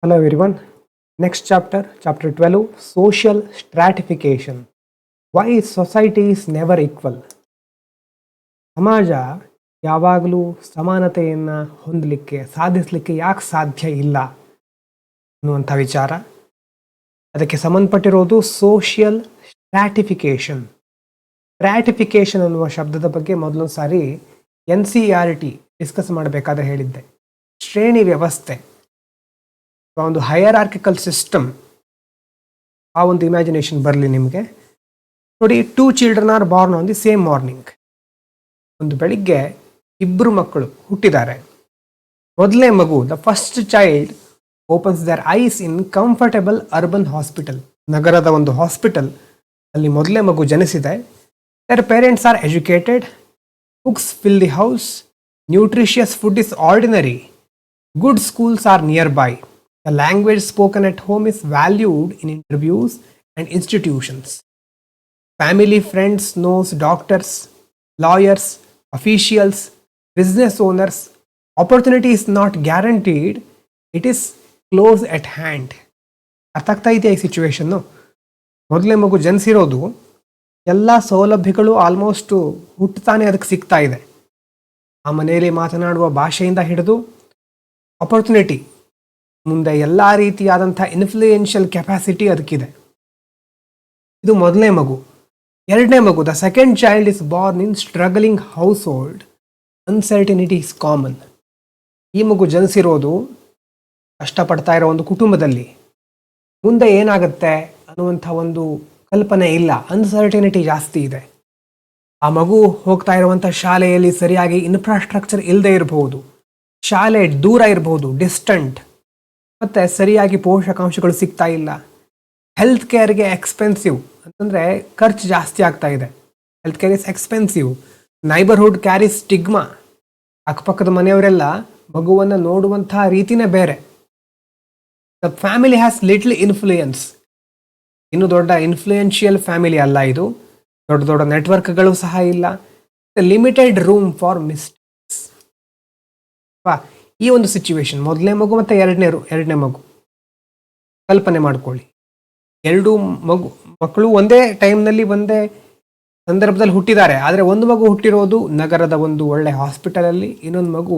Hello everyone. Next chapter, chapter 12, social stratification. Why society is never equal. ಸಮಾಜ ಯಾವಾಗಲೂ ಸಮಾನತೆಯನ್ನು ಹೊಂದಲಿಕ್ಕೆ ಸಾಧಿಸಲಿಕ್ಕೆ ಯಾಕೆ ಸಾಧ್ಯ ಇಲ್ಲ ಅನ್ನುವಂಥ ವಿಚಾರ. ಅದಕ್ಕೆ ಸಂಬಂಧಪಟ್ಟಿರೋದು ಸೋಷಿಯಲ್ ಸ್ಟ್ರಾಟಿಫಿಕೇಶನ್. ಸ್ಟ್ರಾಟಿಫಿಕೇಶನ್ ಅನ್ನುವ ಶಬ್ದದ ಬಗ್ಗೆ ಮೊದಲೊಂದು ಸಾರಿ NCERT ಡಿಸ್ಕಸ್ ಮಾಡಬೇಕಾದ್ರೆ ಹೇಳಿದ್ದೆ. ಶ್ರೇಣಿ ವ್ಯವಸ್ಥೆ, ಒಂದು ಹೈಯರಾರ್ಕಿಕಲ್ ಸಿಸ್ಟಮ್, ಆ ಒಂದು ಇಮ್ಯಾಜಿನೇಷನ್ ಬರಲಿ ನಿಮಗೆ. ನೋಡಿ, 2 children are born on the same morning. ಒಂದು ಬೆಳಿಗ್ಗೆ ಇಬ್ಬರು ಮಕ್ಕಳು ಹುಟ್ಟಿದ್ದಾರೆ. ಮೊದಲನೇ ಮಗು, the first child opens their eyes in comfortable urban hospital. ನಗರದ ಒಂದು ಹಾಸ್ಪಿಟಲ್ ಅಲ್ಲಿ ಮೊದಲನೇ ಮಗು ಜನಿಸಿದೆ. Their parents are educated, books fill the house, nutritious food is ordinary, good schools are nearby. The language spoken at home is valued in interviews and institutions. Family, friends, knows doctors, lawyers, officials, business owners. Opportunity is not guaranteed, it is close at hand. ಅರ್ಥ ಆಗ್ತಾ ಇದೆಯಾ ಈ situation? ಮೊದಲೇ ಮಗು ಜನಿಸಿರೋದು, ಎಲ್ಲ ಸೌಲಭ್ಯಗಳು almost ಹುಟ್ಟುತ್ತಾನೆ ಅದಕ್ಕೆ ಸಿಗ್ತಾ ಇದೆ. ಆ ಮನೆಯಲ್ಲಿ ಮಾತನಾಡುವ ಭಾಷೆಯಿಂದ ಹಿಡಿದು ಆಪರ್ಚುನಿಟಿ, ಮುಂದೆ ಎಲ್ಲ ರೀತಿಯಾದಂಥ ಇನ್ಫ್ಲೂಯೆನ್ಷಿಯಲ್ ಕೆಪಾಸಿಟಿ ಅದಕ್ಕಿದೆ. ಇದು ಮೊದಲನೇ ಮಗು. ಎರಡನೇ ಮಗು, the second child is born in struggling house hold, uncertainty is common. ಈ ಮಗು ಜನಿಸಿರೋದು ಕಷ್ಟಪಡ್ತಾ ಇರೋ ಒಂದು ಕುಟುಂಬದಲ್ಲಿ. ಮುಂದೆ ಏನಾಗುತ್ತೆ ಅನ್ನುವಂಥ ಒಂದು ಕಲ್ಪನೆ ಇಲ್ಲ, ಅನ್ಸರ್ಟಿನಿಟಿ ಜಾಸ್ತಿ ಇದೆ. ಆ ಮಗು ಹೋಗ್ತಾ ಇರುವಂಥ ಶಾಲೆಯಲ್ಲಿ ಸರಿಯಾಗಿ ಇನ್ಫ್ರಾಸ್ಟ್ರಕ್ಚರ್ ಇಲ್ಲದೆ ಇರಬಹುದು, ಶಾಲೆ ದೂರ ಇರಬಹುದು, ಡಿಸ್ಟೆಂಟ್, ಮತ್ತು ಸರಿಯಾಗಿ ಪೋಷಕಾಂಶಗಳು ಸಿಗ್ತಾ ಇಲ್ಲ. ಹೆಲ್ತ್ ಕೇರ್ಗೆ ಎಕ್ಸ್ಪೆನ್ಸಿವ್, ಅಂತಂದರೆ ಖರ್ಚು ಜಾಸ್ತಿ ಆಗ್ತಾ ಇದೆ. Health care is expensive. Neighbourhood carry stigma. ಅಕ್ಕಪಕ್ಕದ ಮನೆಯವರೆಲ್ಲ ಮಗುವನ್ನು ನೋಡುವಂಥ ರೀತಿನೇ ಬೇರೆ. The family has little influence. ಇನ್ನು ದೊಡ್ಡ ಇನ್ಫ್ಲೂಯೆನ್ಷಿಯಲ್ ಫ್ಯಾಮಿಲಿ ಅಲ್ಲ ಇದು. ದೊಡ್ಡ ದೊಡ್ಡ ನೆಟ್ವರ್ಕ್ಗಳು ಸಹ ಇಲ್ಲ. Limited room for mistakes. ಈ ಒಂದು ಸಿಚುವೇಶನ್, ಮೊದಲನೇ ಮಗು ಮತ್ತು ಎರಡನೇ ಮಗು, ಕಲ್ಪನೆ ಮಾಡ್ಕೊಳ್ಳಿ. ಎರಡೂ ಮಕ್ಕಳು ಒಂದೇ ಟೈಮ್ನಲ್ಲಿ ಒಂದೇ ಸಂದರ್ಭದಲ್ಲಿ ಹುಟ್ಟಿದ್ದಾರೆ. ಆದರೆ ಒಂದು ಮಗು ಹುಟ್ಟಿರೋದು ನಗರದ ಒಂದು ಒಳ್ಳೆ ಹಾಸ್ಪಿಟಲಲ್ಲಿ, ಇನ್ನೊಂದು ಮಗು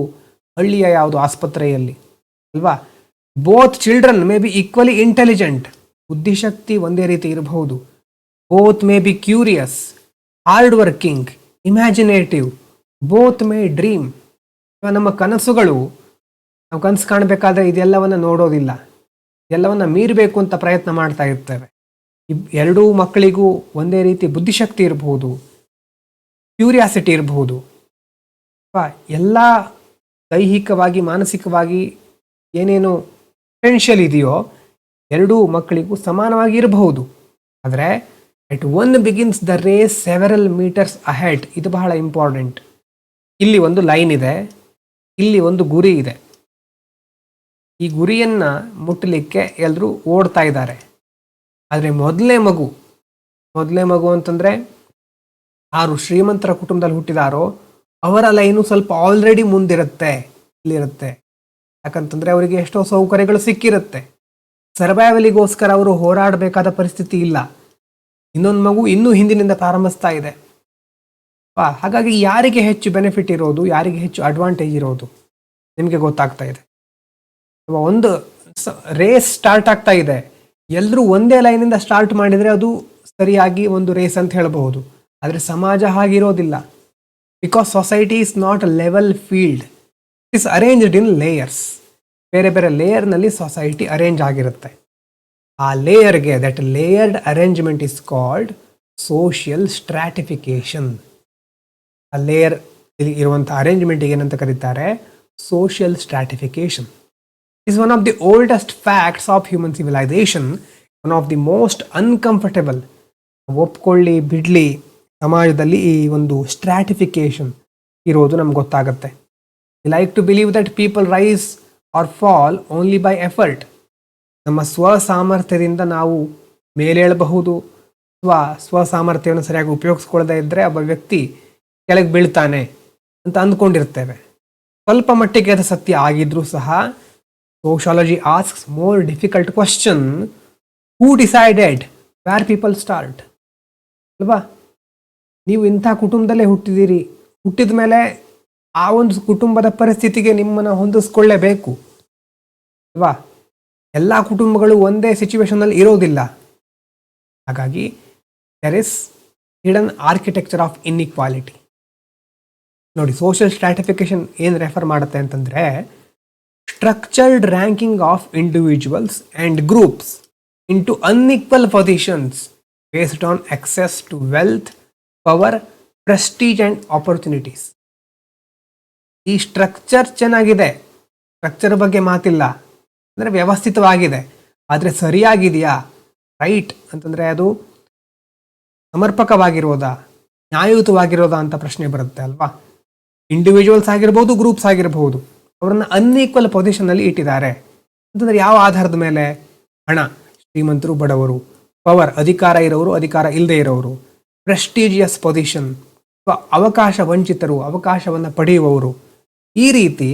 ಹಳ್ಳಿಯ ಯಾವುದು ಆಸ್ಪತ್ರೆಯಲ್ಲಿ ಅಲ್ವಾ. Both children may be equally intelligent. ಬುದ್ಧಿಶಕ್ತಿ ಒಂದೇ ರೀತಿ ಇರಬಹುದು. Both may be curious, hard working, imaginative. Both May dream. ನಮ್ಮ ಕನಸುಗಳು, ನಾವು ಕನಸು ಕಾಣಬೇಕಾದ್ರೆ ಇದೆಲ್ಲವನ್ನು ನೋಡೋದಿಲ್ಲ, ಎಲ್ಲವನ್ನ ಮೀರಬೇಕು ಅಂತ ಪ್ರಯತ್ನ ಮಾಡ್ತಾ ಇರ್ತೇವೆ. ಎರಡೂ ಮಕ್ಕಳಿಗೂ ಒಂದೇ ರೀತಿ ಬುದ್ಧಿಶಕ್ತಿ ಇರಬಹುದು, ಕ್ಯೂರಿಯಾಸಿಟಿ ಇರಬಹುದು. ಎಲ್ಲ ದೈಹಿಕವಾಗಿ ಮಾನಸಿಕವಾಗಿ ಏನೇನು ಪೊಟೆನ್ಷಿಯಲ್ ಇದೆಯೋ ಎರಡೂ ಮಕ್ಕಳಿಗೂ ಸಮಾನವಾಗಿ ಇರಬಹುದು. ಆದರೆ at one begins the race several metres ahead. ಇದು ಬಹಳ ಇಂಪಾರ್ಟೆಂಟ್. ಇಲ್ಲಿ ಒಂದು ಲೈನ್ ಇದೆ, ಇಲ್ಲಿ ಒಂದು ಗುರಿ ಇದೆ. ಈ ಗುರಿಯನ್ನು ಮುಟ್ಟಲಿಕ್ಕೆ ಎಲ್ಲರೂ ಓಡ್ತಾ ಇದ್ದಾರೆ. ಆದರೆ ಮೊದಲನೇ ಮಗು ಅಂತಂದರೆ ಯಾರು ಶ್ರೀಮಂತರ ಕುಟುಂಬದಲ್ಲಿ ಹುಟ್ಟಿದಾರೋ ಅವರ ಲೈನು ಸ್ವಲ್ಪ ಆಲ್ರೆಡಿ ಮುಂದಿರುತ್ತೆ, ಇಲ್ಲಿರುತ್ತೆ. ಯಾಕಂತಂದರೆ ಅವರಿಗೆ ಎಷ್ಟೋ ಸೌಕರ್ಯಗಳು ಸಿಕ್ಕಿರುತ್ತೆ. ಸರ್ವೈವಲಿಗೋಸ್ಕರ ಅವರು ಹೋರಾಡಬೇಕಾದ ಪರಿಸ್ಥಿತಿ ಇಲ್ಲ. ಇನ್ನೊಂದು ಮಗು ಇನ್ನೂ ಹಿಂದಿನಿಂದ ಪ್ರಾರಂಭಿಸ್ತಾ ಇದೆ. ಹಾಗಾಗಿ ಯಾರಿಗೆ ಹೆಚ್ಚು ಬೆನಿಫಿಟ್ ಇರೋದು, ಯಾರಿಗೆ ಹೆಚ್ಚು ಅಡ್ವಾಂಟೇಜ್ ಇರೋದು ನಿಮಗೆ ಗೊತ್ತಾಗ್ತಾ ಇದೆ. ಒಂದು ರೇಸ್ ಸ್ಟಾರ್ಟ್ ಆಗ್ತಾ ಇದೆ. ಎಲ್ಲರೂ ಒಂದೇ ಲೈನಿಂದ ಸ್ಟಾರ್ಟ್ ಮಾಡಿದರೆ ಅದು ಸರಿಯಾಗಿ ಒಂದು ರೇಸ್ ಅಂತ ಹೇಳಬಹುದು. ಆದರೆ ಸಮಾಜ ಹಾಗಿರೋದಿಲ್ಲ. Because society is not a level field, it is arranged in layers. ಬೇರೆ ಬೇರೆ ಲೇಯರ್ನಲ್ಲಿ ಸೊಸೈಟಿ ಅರೇಂಜ್ ಆಗಿರುತ್ತೆ. ಆ ಲೇಯರ್ಗೆ, that layered arrangement is called social stratification. ಆ ಲೇಯರ್ ಇರುವಂಥ ಅರೇಂಜ್ಮೆಂಟಿಗೆ ಏನಂತ ಕರೀತಾರೆ? Social stratification. is one of the oldest facts of human civilization, one of the most uncomfortable. ಒಪ್ಕೊಳ್ಳಿ ಬಿಡ್ಲಿ, ಸಮಾಜದಲ್ಲಿ ಈ ಒಂದು ಸ್ಟ್ರಾಟಿಫಿಕೇಶನ್ ಇರೋದು ನಮ್ಗೆ ಗೊತ್ತಾಗುತ್ತೆ. We like to believe that people rise or fall only by effort. ನಮ್ಮ ಸ್ವಸಾಮರ್ಥ್ಯದಿಂದ ನಾವು ಮೇಲೇಳಬಹುದು, ಸ್ವಸಾಮರ್ಥ್ಯವನ್ನು ಸರಿಯಾಗಿ ಉಪಯೋಗಿಸ್ಕೊಳ್ಳದೇ ಇದ್ದರೆ ಒಬ್ಬ ವ್ಯಕ್ತಿ ಕೆಳಗೆ ಬೀಳ್ತಾನೆ ಅಂತ ಅಂದ್ಕೊಂಡಿರ್ತೇವೆ. ಸ್ವಲ್ಪ ಮಟ್ಟಿಗೆ ಅದು ಸತ್ಯ ಆಗಿದ್ರೂ ಸಹ Sociology asks more difficult question: who decided where people start? ಅಲ್ವಾ? ನೀವು ಇಂಥ ಕುಟುಂಬದಲ್ಲೇ ಹುಟ್ಟಿದ್ದೀರಿ, ಹುಟ್ಟಿದ ಮೇಲೆ ಆ ಒಂದು ಕುಟುಂಬದ ಪರಿಸ್ಥಿತಿಗೆ ನಿಮ್ಮನ್ನು ಹೊಂದಿಸ್ಕೊಳ್ಳೇಬೇಕು ಅಲ್ವಾ? ಎಲ್ಲ ಕುಟುಂಬಗಳು ಒಂದೇ ಸಿಚುವೇಶನಲ್ಲಿ ಇರೋದಿಲ್ಲ. ಹಾಗಾಗಿ there is hidden architecture of inequality. ನೋಡಿ, ಸೋಷಿಯಲ್ ಸ್ಟ್ರಾಟಿಫಿಕೇಶನ್ ಏನು ರೆಫರ್ ಮಾಡುತ್ತೆ ಅಂತಂದರೆ, structured ranking of individuals and groups into unequal positions based on access to wealth, power, prestige and opportunities. ಈ ಸ್ಟ್ರಕ್ಚರ್ ಚೆನ್ನಾಗಿದೆ, ಸ್ಟ್ರಕ್ಚರ್ ಬಗ್ಗೆ ಮಾತಿಲ್ಲ, ಅಂದರೆ ವ್ಯವಸ್ಥಿತವಾಗಿದೆ. ಆದರೆ ಸರಿಯಾಗಿದೆಯಾ, ರೈಟ್ ಅಂತಂದರೆ ಅದು ಸಮರ್ಪಕವಾಗಿರೋದಾ, ನ್ಯಾಯಯುತವಾಗಿರೋದಾ ಅಂತ ಪ್ರಶ್ನೆ ಬರುತ್ತೆ ಅಲ್ವಾ? ಇಂಡಿವಿಜುವಲ್ಸ್ ಆಗಿರ್ಬೋದು, ಗ್ರೂಪ್ಸ್ ಆಗಿರಬಹುದು, ಅವರನ್ನು ಅನ್ಈಕ್ವಲ್ ಪೊಸಿಷನ್ನಲ್ಲಿ ಇಟ್ಟಿದ್ದಾರೆ ಅಂತಂದರೆ ಯಾವ ಆಧಾರದ ಮೇಲೆ? ಹಣ, ಶ್ರೀಮಂತರು ಬಡವರು, ಪವರ್, ಅಧಿಕಾರ ಇರೋರು ಅಧಿಕಾರ ಇಲ್ಲದೆ ಇರೋರು, ಪ್ರೆಸ್ಟೀಜಿಯಸ್ ಪೊಸಿಷನ್, ಅವಕಾಶ ವಂಚಿತರು, ಅವಕಾಶವನ್ನು ಪಡೆಯುವವರು. ಈ ರೀತಿ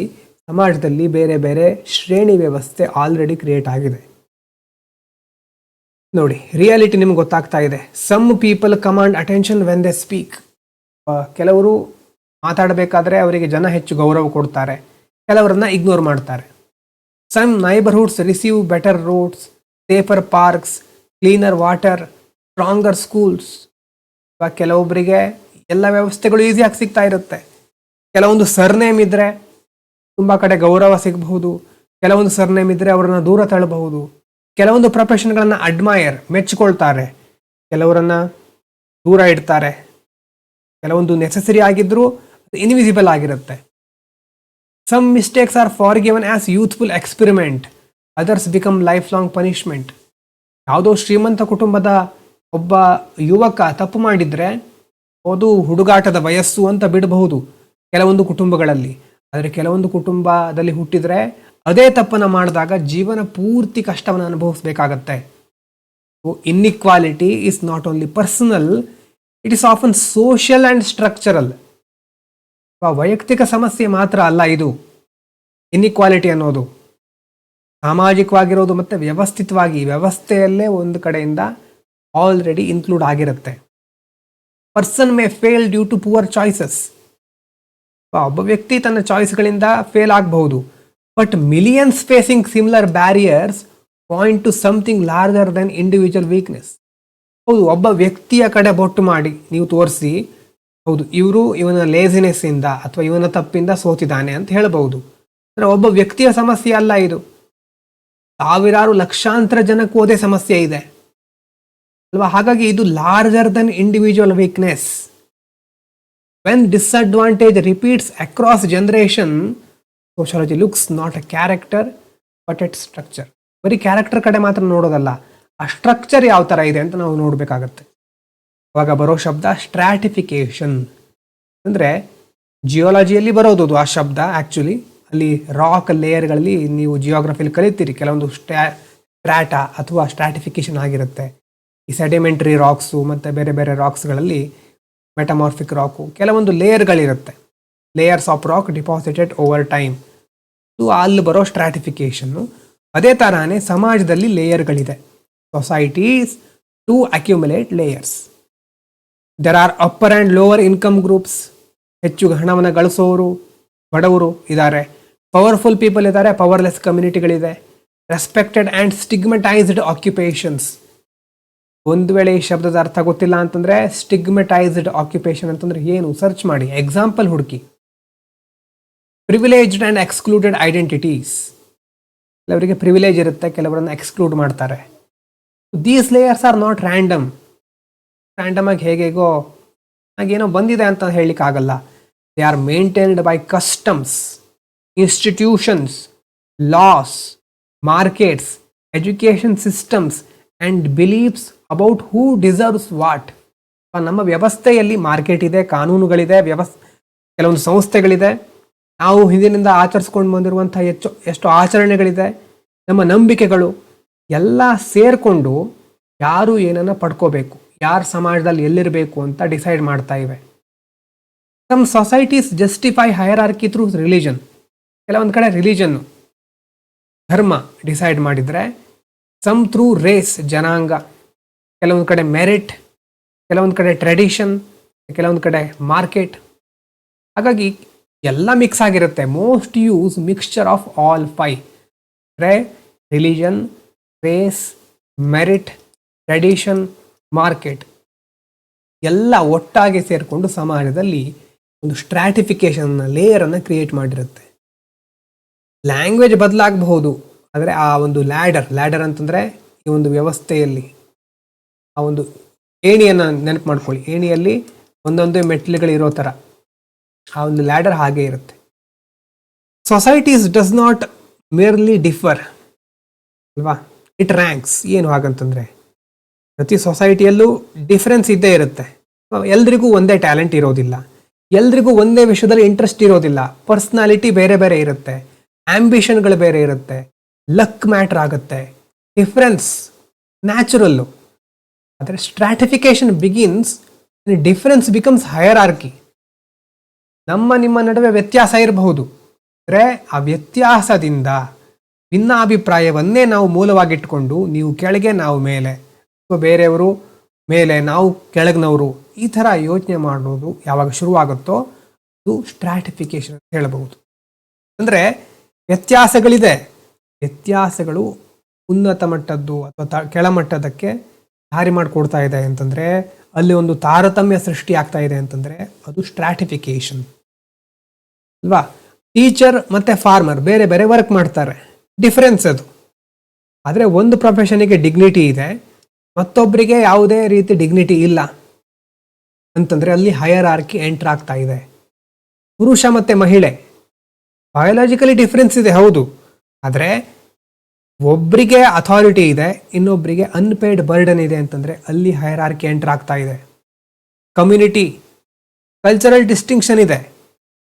ಸಮಾಜದಲ್ಲಿ ಬೇರೆ ಬೇರೆ ಶ್ರೇಣಿ ವ್ಯವಸ್ಥೆ ಆಲ್ರೆಡಿ ಕ್ರಿಯೇಟ್ ಆಗಿದೆ. ನೋಡಿ, ರಿಯಾಲಿಟಿ ನಿಮ್ಗೆ ಗೊತ್ತಾಗ್ತಾ ಇದೆ. Some people command attention when they speak. ಕೆಲವರು ಮಾತಾಡಬೇಕಾದ್ರೆ ಅವರಿಗೆ ಜನ ಹೆಚ್ಚು ಗೌರವ ಕೊಡ್ತಾರೆ, ಕೆಲವರನ್ನ ಇಗ್ನೋರ್ ಮಾಡ್ತಾರೆ. Some neighbourhoods receive better roads, safer parks, cleaner water, stronger schools. ಕೆಲವೊಬ್ಬರಿಗೆ ಎಲ್ಲ ವ್ಯವಸ್ಥೆಗಳು ಈಸಿಯಾಗಿ ಸಿಗ್ತಾ ಇರುತ್ತೆ. ಕೆಲವೊಂದು ಸರ್ನೇಮ್ ಇದ್ದರೆ ತುಂಬ ಕಡೆ ಗೌರವ ಸಿಗಬಹುದು, ಕೆಲವೊಂದು ಸರ್ನೇಮ್ ಇದ್ದರೆ ಅವರನ್ನು ದೂರ ತಳ್ಳಬಹುದು. ಕೆಲವೊಂದು ಪ್ರೊಫೆಷನ್ಗಳನ್ನು ಅಡ್ಮೈರ್, ಮೆಚ್ಚಿಕೊಳ್ತಾರೆ, ಕೆಲವರನ್ನು ದೂರ ಇಡ್ತಾರೆ. ಕೆಲವೊಂದು ನೆಸೆಸರಿ ಆಗಿದ್ದರೂ ಇನ್ವಿಸಿಬಲ್ ಆಗಿರುತ್ತೆ. Some mistakes are forgiven as youthful experiment, others become life long punishment. ಯಾವುದೋ ಶ್ರೀಮಂತ ಕುಟುಂಬದ ಒಬ್ಬ ಯುವಕ ತಪ್ಪು ಮಾಡಿದರೆ ಅದು ಹುಡುಗಾಟದ ವಯಸ್ಸು ಅಂತ ಬಿಡಬಹುದು ಕೆಲವೊಂದು ಕುಟುಂಬಗಳಲ್ಲಿ. ಆದರೆ ಕೆಲವೊಂದು ಕುಟುಂಬದಲ್ಲಿ ಹುಟ್ಟಿದರೆ ಅದೇ ತಪ್ಪನ್ನು ಮಾಡಿದಾಗ ಜೀವನ ಪೂರ್ತಿ ಕಷ್ಟವನ್ನು ಅನುಭವಿಸಬೇಕಾಗತ್ತೆ. Inequality is not only personal, it is often social and structural. ವೈಯಕ್ತಿಕ ಸಮಸ್ಯೆ ಮಾತ್ರ ಅಲ್ಲ ಇದು. ಇನ್ಇಕ್ವಾಲಿಟಿ ಅನ್ನೋದು ಸಾಮಾಜಿಕವಾಗಿರೋದು ಮತ್ತು ವ್ಯವಸ್ಥಿತವಾಗಿ ವ್ಯವಸ್ಥೆಯಲ್ಲೇ ಒಂದು ಕಡೆಯಿಂದ ಆಲ್ರೆಡಿ ಇನ್ಕ್ಲೂಡ್ ಆಗಿರುತ್ತೆ. Person may fail due to poor choices. ಒಬ್ಬ ವ್ಯಕ್ತಿ ತನ್ನ ಚಾಯ್ಸ್ಗಳಿಂದ ಫೇಲ್ ಆಗಬಹುದು, but millions facing similar barriers point to something larger than individual weakness. ಹೌದು, ಒಬ್ಬ ವ್ಯಕ್ತಿಯ ಕಡೆ ಬೊಟ್ಟು ಮಾಡಿ ನೀವು ತೋರಿಸಿ, ಹೌದು ಇವನ ಲೇಸಿನೆಸ್ಸಿಂದ ಅಥವಾ ಇವನ ತಪ್ಪಿಂದ ಸೋತಿದ್ದಾನೆ ಅಂತ ಹೇಳಬಹುದು. ಅಂದರೆ ಒಬ್ಬ ವ್ಯಕ್ತಿಯ ಸಮಸ್ಯೆ ಅಲ್ಲ ಇದು, ಸಾವಿರಾರು ಲಕ್ಷಾಂತರ ಜನಕ್ಕೂ ಅದೇ ಸಮಸ್ಯೆ ಇದೆ ಅಲ್ವಾ? ಹಾಗಾಗಿ ಇದು larger than individual weakness. When disadvantage repeats across generation, sociology looks not a character but at structure. ಬರೀ ಕ್ಯಾರೆಕ್ಟರ್ ಕಡೆ ಮಾತ್ರ ನೋಡೋದಲ್ಲ, ಆ ಸ್ಟ್ರಕ್ಚರ್ ಯಾವ ಥರ ಇದೆ ಅಂತ ನಾವು ನೋಡಬೇಕಾಗತ್ತೆ. ಅವಾಗ ಬರೋ ಶಬ್ದ ಸ್ಟ್ರಾಟಿಫಿಕೇಶನ್. ಅಂದರೆ ಜಿಯೋಲಜಿಯಲ್ಲಿ ಬರೋದು ಆ ಶಬ್ದ. ಆ್ಯಕ್ಚುಲಿ ಅಲ್ಲಿ ರಾಕ್ ಲೇಯರ್ಗಳಲ್ಲಿ ನೀವು ಜಿಯೋಗ್ರಫಿಲಿ ಕಲಿತೀರಿ, ಕೆಲವೊಂದು ಸ್ಟ್ರಾಟಾ ಅಥವಾ ಸ್ಟ್ರಾಟಿಫಿಕೇಶನ್ ಆಗಿರುತ್ತೆ. ಈ ಸೆಡಿಮೆಂಟ್ರಿ ರಾಕ್ಸು ಮತ್ತು ಬೇರೆ ಬೇರೆ ರಾಕ್ಸ್ಗಳಲ್ಲಿ ಮೆಟಮಾರ್ಫಿಕ್ ರಾಕು, ಕೆಲವೊಂದು ಲೇಯರ್ಗಳಿರುತ್ತೆ, layers of rock deposited over time. ಇದು ಅಲ್ಲಿ ಬರೋ ಸ್ಟ್ರಾಟಿಫಿಕೇಶನ್ನು. ಅದೇ ಥರನೇ ಸಮಾಜದಲ್ಲಿ ಲೇಯರ್ಗಳಿದೆ. Societies to accumulate layers. There are upper and lower income groups. ಹೆಚ್ಚು ಹಣವನ್ನು ಗಳಿಸೋರು, ಬಡವರು ಇದ್ದಾರೆ. ಪವರ್ಫುಲ್ ಪೀಪಲ್ ಇದ್ದಾರೆ, ಪವರ್ಲೆಸ್ ಕಮ್ಯುನಿಟಿಗಳಿದೆ. Respected and stigmatised occupations. ಒಂದು ವೇಳೆ ಈ ಶಬ್ದದ ಅರ್ಥ ಗೊತ್ತಿಲ್ಲ ಅಂತಂದರೆ, ಸ್ಟಿಗ್ಮೆಟೈಸ್ಡ್ ಆಕ್ಯುಪೇಷನ್ ಅಂತಂದರೆ ಏನು ಸರ್ಚ್ ಮಾಡಿ, ಎಕ್ಸಾಂಪಲ್ ಹುಡುಕಿ. Privileged and excluded identities. ಕೆಲವರಿಗೆ ಪ್ರಿವಿಲೇಜ್ ಇರುತ್ತೆ, ಕೆಲವರನ್ನು ಎಕ್ಸ್ಕ್ಲೂಡ್ ಮಾಡ್ತಾರೆ. These layers are not random. Random ಆಗಿ ಹೇಗೇಗೋ ಹಾಗೇನೋ ಬಂದಿದೆ ಅಂತ ಹೇಳಲಿಕ್ಕಾಗಲ್ಲ. They are maintained by customs, institutions, laws, markets, education systems and beliefs about who deserves what. ನಮ್ಮ ವ್ಯವಸ್ಥೆಯಲ್ಲಿ ಮಾರ್ಕೆಟ್ ಇದೆ, ಕಾನೂನುಗಳಿದೆ, ಕೆಲವೊಂದು ಸಂಸ್ಥೆಗಳಿದೆ, ನಾವು ಹಿಂದಿನಿಂದ ಆಚರಿಸ್ಕೊಂಡು ಬಂದಿರುವಂಥ ಎಷ್ಟು ಆಚರಣೆಗಳಿದೆ, ನಮ್ಮ ನಂಬಿಕೆಗಳು ಎಲ್ಲ ಸೇರಿಕೊಂಡು ಯಾರು ಏನನ್ನು ಪಡ್ಕೋಬೇಕು, ಯಾರು ಸಮಾಜದಲ್ಲಿ ಎಲ್ಲಿರಬೇಕು ಅಂತ ಡಿಸೈಡ್ ಮಾಡ್ತಾ ಇವೆ. Some societies justify hierarchy through religion. ಕೆಲವೊಂದು ಕಡೆ ರಿಲಿಜನ್ನು ಧರ್ಮ ಡಿಸೈಡ್ ಮಾಡಿದರೆ, ಸಮ್ ಥ್ರೂ ರೇಸ್ ಜನಾಂಗ, ಕೆಲವೊಂದು ಕಡೆ ಮೆರಿಟ್, ಕೆಲವೊಂದು ಕಡೆ ಟ್ರೆಡಿಷನ್, ಕೆಲವೊಂದು ಕಡೆ ಮಾರ್ಕೆಟ್. ಹಾಗಾಗಿ ಎಲ್ಲ ಮಿಕ್ಸ್ ಆಗಿರುತ್ತೆ. Most use mixture of all five, ಅಂದರೆ religion, race, merit, tradition, market ಎಲ್ಲ ಒಟ್ಟಾಗಿ ಸೇರಿಕೊಂಡು ಸಮಾಜದಲ್ಲಿ ಒಂದು ಸ್ಟ್ರಾಟಿಫಿಕೇಶನ್ ಲೇಯರನ್ನು ಕ್ರಿಯೇಟ್ ಮಾಡಿರುತ್ತೆ. ಲ್ಯಾಂಗ್ವೇಜ್ ಬದಲಾಗಬಹುದು, ಆದರೆ ಆ ಒಂದು ಲ್ಯಾಡರ್ ಅಂತಂದರೆ ಈ ಒಂದು ವ್ಯವಸ್ಥೆಯಲ್ಲಿ ಆ ಒಂದು ಏಣಿಯನ್ನು ನೆನಪು ಮಾಡ್ಕೊಳ್ಳಿ, ಏಣಿಯಲ್ಲಿ ಒಂದೊಂದೇ ಮೆಟ್ಲುಗಳಿರೋ ಥರ ಆ ಒಂದು ಲ್ಯಾಡರ್ ಹಾಗೆ ಇರುತ್ತೆ. Societies does not merely differ ಅಲ್ವಾ, ಇಟ್ ರ್ಯಾಂಕ್ಸ್. ಏನು ಹಾಗಂತಂದರೆ ಪ್ರತಿ ಸೊಸೈಟಿಯಲ್ಲೂ ಡಿಫ್ರೆನ್ಸ್ ಇದ್ದೇ ಇರುತ್ತೆ. ಎಲ್ರಿಗೂ ಒಂದೇ ಟ್ಯಾಲೆಂಟ್ ಇರೋದಿಲ್ಲ, ಎಲ್ರಿಗೂ ಒಂದೇ ವಿಷಯದಲ್ಲಿ ಇಂಟ್ರೆಸ್ಟ್ ಇರೋದಿಲ್ಲ, ಪರ್ಸ್ನಾಲಿಟಿ ಬೇರೆ ಬೇರೆ ಇರುತ್ತೆ, ಆಂಬಿಷನ್ಗಳು ಬೇರೆ ಇರುತ್ತೆ, ಲಕ್ ಮ್ಯಾಟ್ರ್ ಆಗುತ್ತೆ, ಡಿಫ್ರೆನ್ಸ್ ನ್ಯಾಚುರಲ್ಲು. ಆದರೆ stratification begins, difference becomes hierarchy. ನಿಮ್ಮ ನಡುವೆ ವ್ಯತ್ಯಾಸ ಇರಬಹುದು, ಅಂದರೆ ಆ ವ್ಯತ್ಯಾಸದಿಂದ ಭಿನ್ನಾಭಿಪ್ರಾಯವನ್ನೇ ನಾವು ಮೂಲವಾಗಿಟ್ಕೊಂಡು ನೀವು ಕೆಳಗೆ ನಾವು ಮೇಲೆ, ಅಥವಾ ಬೇರೆಯವರು ಮೇಲೆ ನಾವು ಕೆಳಗಿನವರು, ಈ ಥರ ಯೋಚನೆ ಮಾಡೋದು ಯಾವಾಗ ಶುರುವಾಗುತ್ತೋ ಅದು ಸ್ಟ್ರಾಟಿಫಿಕೇಶನ್ ಅಂತ ಹೇಳಬಹುದು. ಅಂದರೆ ವ್ಯತ್ಯಾಸಗಳಿದೆ, ವ್ಯತ್ಯಾಸಗಳು ಉನ್ನತ ಮಟ್ಟದ್ದು ಅಥವಾ ಕೆಳಮಟ್ಟದಕ್ಕೆ ದಾರಿ ಮಾಡಿಕೊಡ್ತಾ ಇದೆ ಅಂತಂದರೆ, ಅಲ್ಲಿ ಒಂದು ತಾರತಮ್ಯ ಸೃಷ್ಟಿ ಆಗ್ತಾ ಇದೆ ಅಂತಂದರೆ ಅದು ಸ್ಟ್ರಾಟಿಫಿಕೇಶನ್ ಅಲ್ವಾ. ಟೀಚರ್ ಮತ್ತು ಫಾರ್ಮರ್ ಬೇರೆ ಬೇರೆ ವರ್ಕ್ ಮಾಡ್ತಾರೆ, ಡಿಫರೆನ್ಸ್ ಅದು. ಆದರೆ ಒಂದು ಪ್ರೊಫೆಷನಿಗೆ ಡಿಗ್ನಿಟಿ ಇದೆ, ಮತ್ತೊಬ್ಬರಿಗೆ ಯಾವುದೇ ರೀತಿ ಡಿಗ್ನಿಟಿ ಇಲ್ಲ ಅಂತಂದರೆ ಅಲ್ಲಿ ಹೈರಾರ್ಕಿ ಎಂಟರ್ ಆಗ್ತಾ ಇದೆ. ಪುರುಷ ಮತ್ತು ಮಹಿಳೆ ಬಯೋಲಾಜಿಕಲಿ ಡಿಫ್ರೆನ್ಸ್ ಇದೆ ಹೌದು, ಆದರೆ ಒಬ್ಬರಿಗೆ ಅಥಾರಿಟಿ ಇದೆ, ಇನ್ನೊಬ್ಬರಿಗೆ ಅನ್ಪೇಯ್ಡ್ ಬರ್ಡನ್ ಇದೆ ಅಂತಂದರೆ ಅಲ್ಲಿ ಹೈರಾರ್ಕಿ ಎಂಟರ್ ಆಗ್ತಾ ಇದೆ. ಕಮ್ಯುನಿಟಿ, ಕಲ್ಚರಲ್ ಡಿಸ್ಟಿಂಕ್ಷನ್ ಇದೆ.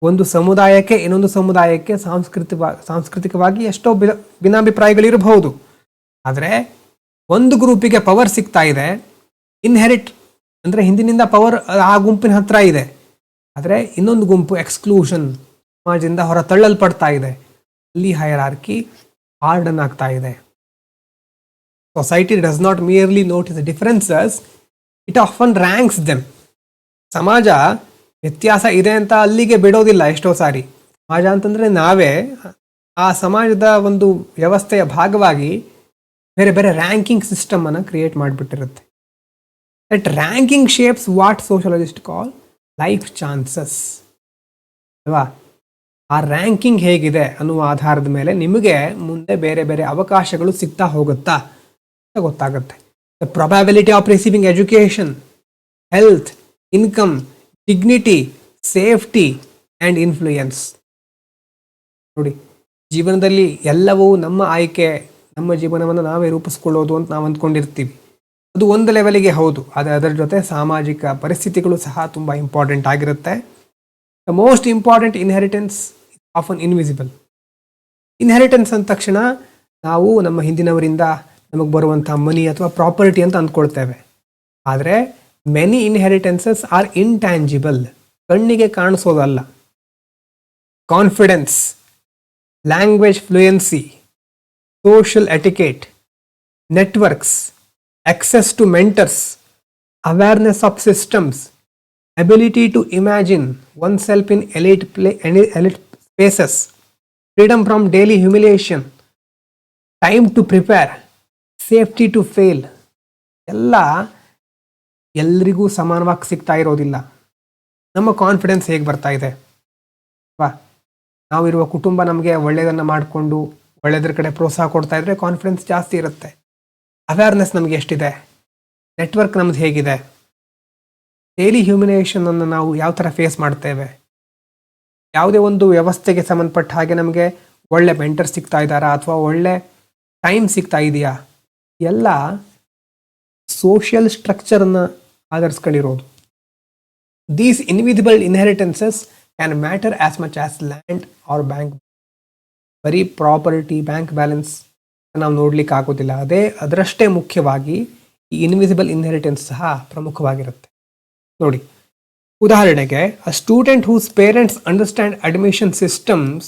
ಒಂದು ಸಮುದಾಯಕ್ಕೆ ಇನ್ನೊಂದು ಸಮುದಾಯಕ್ಕೆ ಸಾಂಸ್ಕೃತಿಕವಾಗಿ ಎಷ್ಟೋ ಭಿನ್ನಾಭಿಪ್ರಾಯಗಳಿರಬಹುದು, ಆದರೆ ಒಂದು ಗ್ರೂಪಿಗೆ ಪವರ್ ಸಿಗ್ತಾ ಇದೆ, ಇನ್ಹೆರಿಟ್ ಅಂದರೆ ಹಿಂದಿನಿಂದ ಪವರ್ ಆ ಗುಂಪಿನ ಹತ್ರ ಇದೆ, ಆದರೆ ಇನ್ನೊಂದು ಗುಂಪು ಎಕ್ಸ್ಕ್ಲೂಷನ್, ಸಮಾಜದಿಂದ ಹೊರ ತಳ್ಳಲ್ಪಡ್ತಾ ಇದೆ, ಅಲ್ಲಿ ಹೈರಾರ್ಕಿ ಹಾರ್ಡನ್ ಆಗ್ತಾ ಇದೆ. Society does not merely notice differences, it often ranks them. ಸಮಾಜ ವ್ಯತ್ಯಾಸ ಇದೆ ಅಂತ ಅಲ್ಲಿಗೆ ಬಿಡೋದಿಲ್ಲ. ಎಷ್ಟೋ ಸಾರಿ ಸಮಾಜ ಅಂತಂದರೆ ನಾವೇ ಆ ಸಮಾಜದ ಒಂದು ವ್ಯವಸ್ಥೆಯ ಭಾಗವಾಗಿ ಬೇರೆ ಬೇರೆ ರ್ಯಾಂಕಿಂಗ್ ಸಿಸ್ಟಮನ್ನು ಕ್ರಿಯೇಟ್ ಮಾಡಿಬಿಟ್ಟಿರುತ್ತೆ. That ranking shapes what sociologist call life chances ಅಲ್ವಾ. ಆ ರ್ಯಾಂಕಿಂಗ್ ಹೇಗಿದೆ ಅನ್ನುವ ಆಧಾರದ ಮೇಲೆ ನಿಮಗೆ ಮುಂದೆ ಬೇರೆ ಬೇರೆ ಅವಕಾಶಗಳು ಸಿಗ್ತಾ ಹೋಗುತ್ತಾ ಅಂತ ಗೊತ್ತಾಗುತ್ತೆ. The probability of receiving education, health, income, dignity, safety and influence. ನೋಡಿ, ಜೀವನದಲ್ಲಿ ಎಲ್ಲವೂ ನಮ್ಮ ಆಯ್ಕೆ, ನಮ್ಮ ಜೀವನವನ್ನು ನಾವೇ ರೂಪಿಸ್ಕೊಳ್ಳೋದು ಅಂತ ನಾವು ಅಂದ್ಕೊಂಡಿರ್ತೀವಿ. ಅದು ಒಂದು ಲೆವೆಲಿಗೆ ಹೌದು, ಆದರೆ ಅದರ ಜೊತೆ ಸಾಮಾಜಿಕ ಪರಿಸ್ಥಿತಿಗಳು ಸಹ ತುಂಬ ಇಂಪಾರ್ಟೆಂಟ್ ಆಗಿರುತ್ತೆ. The most important inheritance often invisible. Inheritance ಅಂದ ತಕ್ಷಣ ನಾವು ನಮ್ಮ ಹಿಂದಿನವರಿಂದ ನಮಗೆ ಬರುವಂಥ ಮನಿ ಅಥವಾ ಪ್ರಾಪರ್ಟಿ ಅಂತ ಅಂದ್ಕೊಳ್ತೇವೆ. ಆದರೆ ಮೆನಿ ಇನ್ಹೆರಿಟೆನ್ಸಸ್ ಆರ್ ಇಂಟ್ಯಾಂಜಿಬಲ್, ಕಣ್ಣಿಗೆ ಕಾಣಿಸೋದಲ್ಲ. Confidence, language fluency, social etiquette, networks, access to mentors, awareness of systems, ability to imagine oneself in elite spaces, freedom from daily humiliation, time to prepare, safety to fail. ಎಲ್ಲ ಎಲ್ರಿಗೂ ಸಮಾನವಾಗಿ ಸಿಗ್ತಾ ಇರೋದಿಲ್ಲ. ನಮ್ಮ confidence ಹೇಗೆ ಬರ್ತಾ ಇದೆ ಅಲ್ವಾ. ನಾವಿರುವ ಕುಟುಂಬ ನಮಗೆ ಒಳ್ಳೆಯದನ್ನು ಮಾಡಿಕೊಂಡು ಒಳ್ಳೆಯದ್ರ ಕಡೆ ಪ್ರೋತ್ಸಾಹ ಕೊಡ್ತಾ ಇದ್ರೆ ಕಾನ್ಫಿಡೆನ್ಸ್ ಜಾಸ್ತಿ ಇರುತ್ತೆ. ಅವೇರ್ನೆಸ್ ನಮಗೆ ಎಷ್ಟಿದೆ, ನೆಟ್ವರ್ಕ್ ನಮ್ದು ಹೇಗಿದೆ, ಡೈಲಿ ಹ್ಯೂಮಿನೇಷನನ್ನು ನಾವು ಯಾವ ಥರ ಫೇಸ್ ಮಾಡ್ತೇವೆ, ಯಾವುದೇ ಒಂದು ವ್ಯವಸ್ಥೆಗೆ ಸಂಬಂಧಪಟ್ಟ ಹಾಗೆ ನಮಗೆ ಒಳ್ಳೆ ಮೆಂಟರ್ ಸಿಗ್ತಾ ಇದ್ದಾರಾ ಅಥವಾ ಒಳ್ಳೆ ಟೈಮ್ ಸಿಗ್ತಾ ಇದೆಯಾ, ಎಲ್ಲ ಸೋಷಿಯಲ್ ಸ್ಟ್ರಕ್ಚರನ್ನು ಆಧರಿಸ್ಕೊಂಡಿರೋದು. These invisible inheritances can matter as much as land or bank. ಬರೀ ಪ್ರಾಪರ್ಟಿ, ಬ್ಯಾಂಕ್ ಬ್ಯಾಲೆನ್ಸ್ ನಾವು ನೋಡ್ಲಿಕ್ಕೆ ಆಗೋದಿಲ್ಲ. ಅದರಷ್ಟೇ ಮುಖ್ಯವಾಗಿ ಈ ಇನ್ವಿಸಿಬಲ್ ಇನ್ಹೆರಿಟೆನ್ಸ್ ಸಹ ಪ್ರಮುಖವಾಗಿರುತ್ತೆ. ನೋಡಿ, ಉದಾಹರಣೆಗೆ a student whose parents understand admission systems,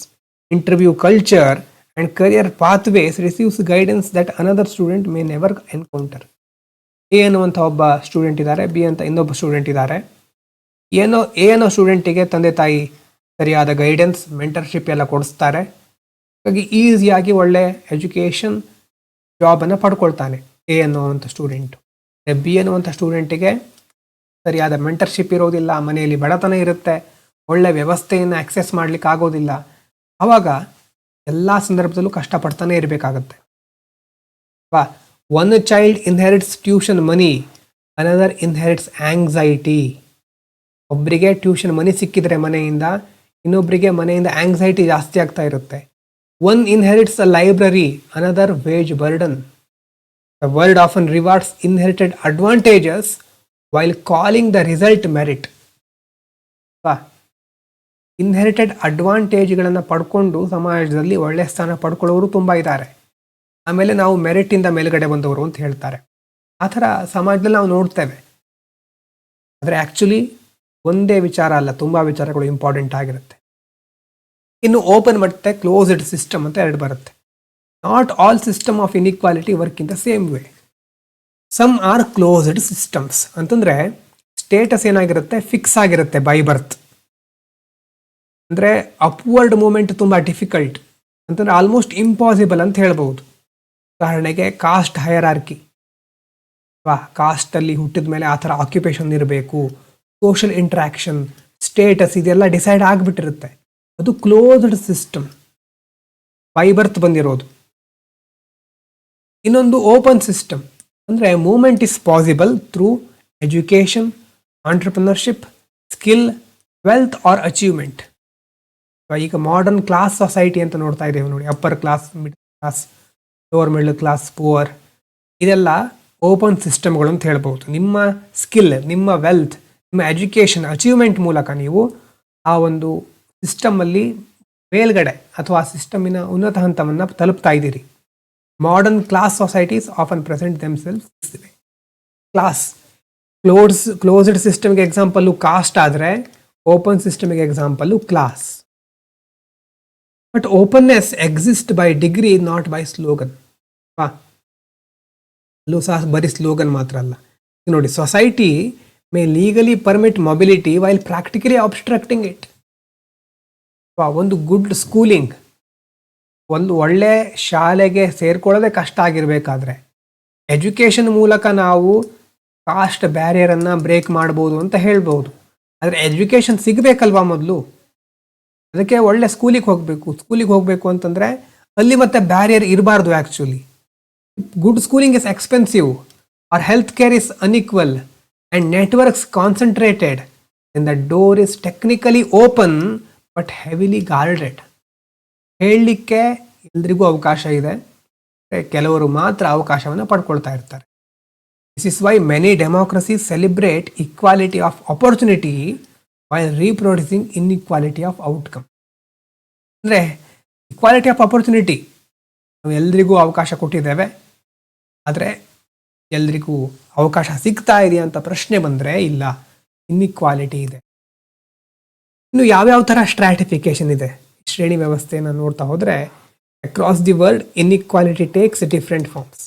interview culture and career pathways receives guidance that another student may never encounter. A ಅನ್ನುವಂಥ ಒಬ್ಬ ಸ್ಟೂಡೆಂಟ್ ಇದ್ದಾರೆ, ಬಿ ಅಂತ ಇನ್ನೊಬ್ಬ ಸ್ಟೂಡೆಂಟ್ ಇದ್ದಾರೆ. ಎ ಅನ್ನೋ ಸ್ಟೂಡೆಂಟಿಗೆ ತಂದೆ ತಾಯಿ ಸರಿಯಾದ ಗೈಡೆನ್ಸ್, ಮೆಂಟರ್ಶಿಪ್ ಎಲ್ಲ ಕೊಡಿಸ್ತಾರೆ. ಹಾಗಾಗಿ ಈಸಿಯಾಗಿ ಒಳ್ಳೆ ಎಜುಕೇಷನ್ ಜಾಬನ್ನು ಪಡ್ಕೊಳ್ತಾನೆ ಎ ಅನ್ನುವಂಥ ಸ್ಟೂಡೆಂಟು. ಬಿ ಅನ್ನುವಂಥ ಸ್ಟೂಡೆಂಟಿಗೆ ಸರಿಯಾದ ಮೆಂಟರ್ಶಿಪ್ ಇರೋದಿಲ್ಲ, ಮನೆಯಲ್ಲಿ ಬಡತನ ಇರುತ್ತೆ, ಒಳ್ಳೆ ವ್ಯವಸ್ಥೆಯನ್ನು ಆಕ್ಸೆಸ್ ಮಾಡಲಿಕ್ಕೆ ಆಗೋದಿಲ್ಲ. ಆವಾಗ ಎಲ್ಲ ಸಂದರ್ಭದಲ್ಲೂ ಕಷ್ಟಪಡ್ತಾನೆ ಇರಬೇಕಾಗತ್ತೆ. One child inherits tuition money, another inherits anxiety. ಒಬ್ಬರಿಗೆ ಟ್ಯೂಷನ್ ಮನಿ ಸಿಕ್ಕಿದ್ರೆ ಮನೆಯಿಂದ, ಇನ್ನೊಬ್ಬರಿಗೆ ಮನೆಯಿಂದ ಆಂಗ್ಸೈಟಿ ಜಾಸ್ತಿ ಆಗ್ತಾ ಇರುತ್ತೆ. One inherits a library, another wage burden. The world often rewards inherited advantages while calling the result merit. Inherited ಅಡ್ವಾಂಟೇಜ್ಗಳನ್ನು ಪಡ್ಕೊಂಡು ಸಮಾಜದಲ್ಲಿ ಒಳ್ಳೆಯ ಸ್ಥಾನ ಪಡ್ಕೊಳ್ಳೋರು ತುಂಬ ಇದ್ದಾರೆ. ಆಮೇಲೆ ನಾವು ಮೆರಿಟಿಂದ ಮೇಲ್ಗಡೆ ಬಂದವರು ಅಂತ ಹೇಳ್ತಾರೆ. ಆ ಥರ ಸಮಾಜದಲ್ಲಿ ನಾವು ನೋಡ್ತೇವೆ. ಆದರೆ ಆ್ಯಕ್ಚುಲಿ ಒಂದೇ ವಿಚಾರ ಅಲ್ಲ, ತುಂಬ ವಿಚಾರಗಳು ಇಂಪಾರ್ಟೆಂಟ್ ಆಗಿರುತ್ತೆ. ಇನ್ನು ಓಪನ್ ಮತ್ತು ಕ್ಲೋಸ್ಡ್ ಸಿಸ್ಟಮ್ ಅಂತ ಎರಡು ಬರುತ್ತೆ. Not all system of inequality work in the same way. Some are closed systems ಅಂತಂದರೆ ಸ್ಟೇಟಸ್ ಏನಾಗಿರುತ್ತೆ, ಫಿಕ್ಸ್ ಆಗಿರುತ್ತೆ ಬೈ ಬರ್ತ್. ಅಂದರೆ ಅಪ್ವರ್ಡ್ ಮೂಮೆಂಟ್ ತುಂಬ ಡಿಫಿಕಲ್ಟ್ ಅಂತಂದರೆ ಆಲ್ಮೋಸ್ಟ್ ಇಂಪಾಸಿಬಲ್ ಅಂತ ಹೇಳ್ಬೋದು. ಉದಾಹರಣೆಗೆ ಕಾಸ್ಟ್ ಹೈರಾರ್ಕಿ, ಕಾಸ್ಟಲ್ಲಿ ಹುಟ್ಟಿದ ಮೇಲೆ ಆ ಥರ ಆಕ್ಯುಪೇಷನ್ ಇರಬೇಕು, ಸೋಷಲ್ ಇಂಟ್ರ್ಯಾಕ್ಷನ್, ಸ್ಟೇಟಸ್, ಇದೆಲ್ಲ ಡಿಸೈಡ್ ಆಗಿಬಿಟ್ಟಿರುತ್ತೆ. ಅದು ಕ್ಲೋಸ್ಡ್ ಸಿಸ್ಟಮ್, ಬೈ ಬರ್ತ್ ಬಂದಿರೋದು. ಇನ್ನೊಂದು ಓಪನ್ ಸಿಸ್ಟಮ್ ಅಂದರೆ movement is possible through education, entrepreneurship, skill, wealth or achievement. ಈಗ ಮಾಡರ್ನ್ ಕ್ಲಾಸ್ ಸೊಸೈಟಿ ಅಂತ ನೋಡ್ತಾ ಇದ್ದೇವೆ ನೋಡಿ, upper class, middle class, lower middle class, poor, ಇದೆಲ್ಲ ಓಪನ್ ಸಿಸ್ಟಮ್ಗಳು ಅಂತ ಹೇಳ್ಬೋದು. ನಿಮ್ಮ ಸ್ಕಿಲ್, ನಿಮ್ಮ ವೆಲ್ತ್, ನಿಮ್ಮ ಎಜುಕೇಷನ್, ಅಚೀವ್ಮೆಂಟ್ ಮೂಲಕ ನೀವು ಆ ಒಂದು ಸಿಸ್ಟಮಲ್ಲಿ ಮೇಲ್ಗಡೆ ಅಥವಾ ಸಿಸ್ಟಮಿನ ಉನ್ನತ ಹಂತವನ್ನು ತಲುಪ್ತಾ ಇದ್ದೀರಿ. Modern class societies often present themselves this way. Class closed ಸಿಸ್ಟಮ್ಗೆ ಎಕ್ಸಾಂಪಲ್ಲು ಕಾಸ್ಟ್ ಆದರೆ, ಓಪನ್ ಸಿಸ್ಟಮ್ಗೆ example class. But openness exist by degree, not by slogan. ಅಲ್ಲೂ ಸಹ ಬರೀ ಸ್ಲೋಗನ್ ಮಾತ್ರ ಅಲ್ಲ. ನೋಡಿ, society May legally permit mobility while practically obstructing it. ಒಂದು ಗುಡ್ ಸ್ಕೂಲಿಂಗ್, ಒಂದು ಒಳ್ಳೆ ಶಾಲೆಗೆ ಸೇರ್ಕೊಳ್ಳೋದೇ ಕಷ್ಟ ಆಗಿರಬೇಕಾದ್ರೆ ಎಜುಕೇಷನ್ ಮೂಲಕ ನಾವು ಕಾಸ್ಟ್ ಬ್ಯಾರಿಯರನ್ನು ಬ್ರೇಕ್ ಮಾಡ್ಬೋದು ಅಂತ ಹೇಳ್ಬೋದು. ಆದರೆ ಎಜುಕೇಷನ್ ಸಿಗಬೇಕಲ್ವಾ ಮೊದಲು, ಅದಕ್ಕೆ ಒಳ್ಳೆ ಸ್ಕೂಲಿಗೆ ಹೋಗಬೇಕು ಅಂತಂದರೆ ಅಲ್ಲಿ ಮತ್ತೆ ಬ್ಯಾರಿಯರ್ ಇರಬಾರ್ದು. Actually good schooling is expensive, or health care is unequal and networks concentrated, in the door is technically open but heavily guarded. ಹೇಳಲಿಕ್ಕೆ ಎಲ್ರಿಗೂ ಅವಕಾಶ ಇದೆ, ಕೆಲವರು ಮಾತ್ರ ಅವಕಾಶವನ್ನು ಪಡ್ಕೊಳ್ತಾ ಇರ್ತಾರೆ. This is why many democracies celebrate equality of opportunity while reproducing inequality of outcome. ಅಂದರೆ ಇಕ್ವಾಲಿಟಿ ಆಫ್ ಆಪರ್ಚುನಿಟಿ, ನಾವು ಎಲ್ರಿಗೂ ಅವಕಾಶ ಕೊಟ್ಟಿದ್ದೇವೆ, ಆದರೆ ಎಲ್ರಿಗೂ ಅವಕಾಶ ಸಿಗ್ತಾ ಇದೆಯಾ ಅಂತ ಪ್ರಶ್ನೆ ಬಂದರೆ ಇಲ್ಲ, ಇನ್ಇಕ್ವಾಲಿಟಿ ಇದೆ. ಇನ್ನು ಯಾವ್ಯಾವ ಥರ ಸ್ಟ್ರಾಟಿಫಿಕೇಶನ್ ಇದೆ, ಶ್ರೇಣಿ ವ್ಯವಸ್ಥೆಯನ್ನು ನೋಡ್ತಾ ಹೋದರೆ across the world inequality takes different forms.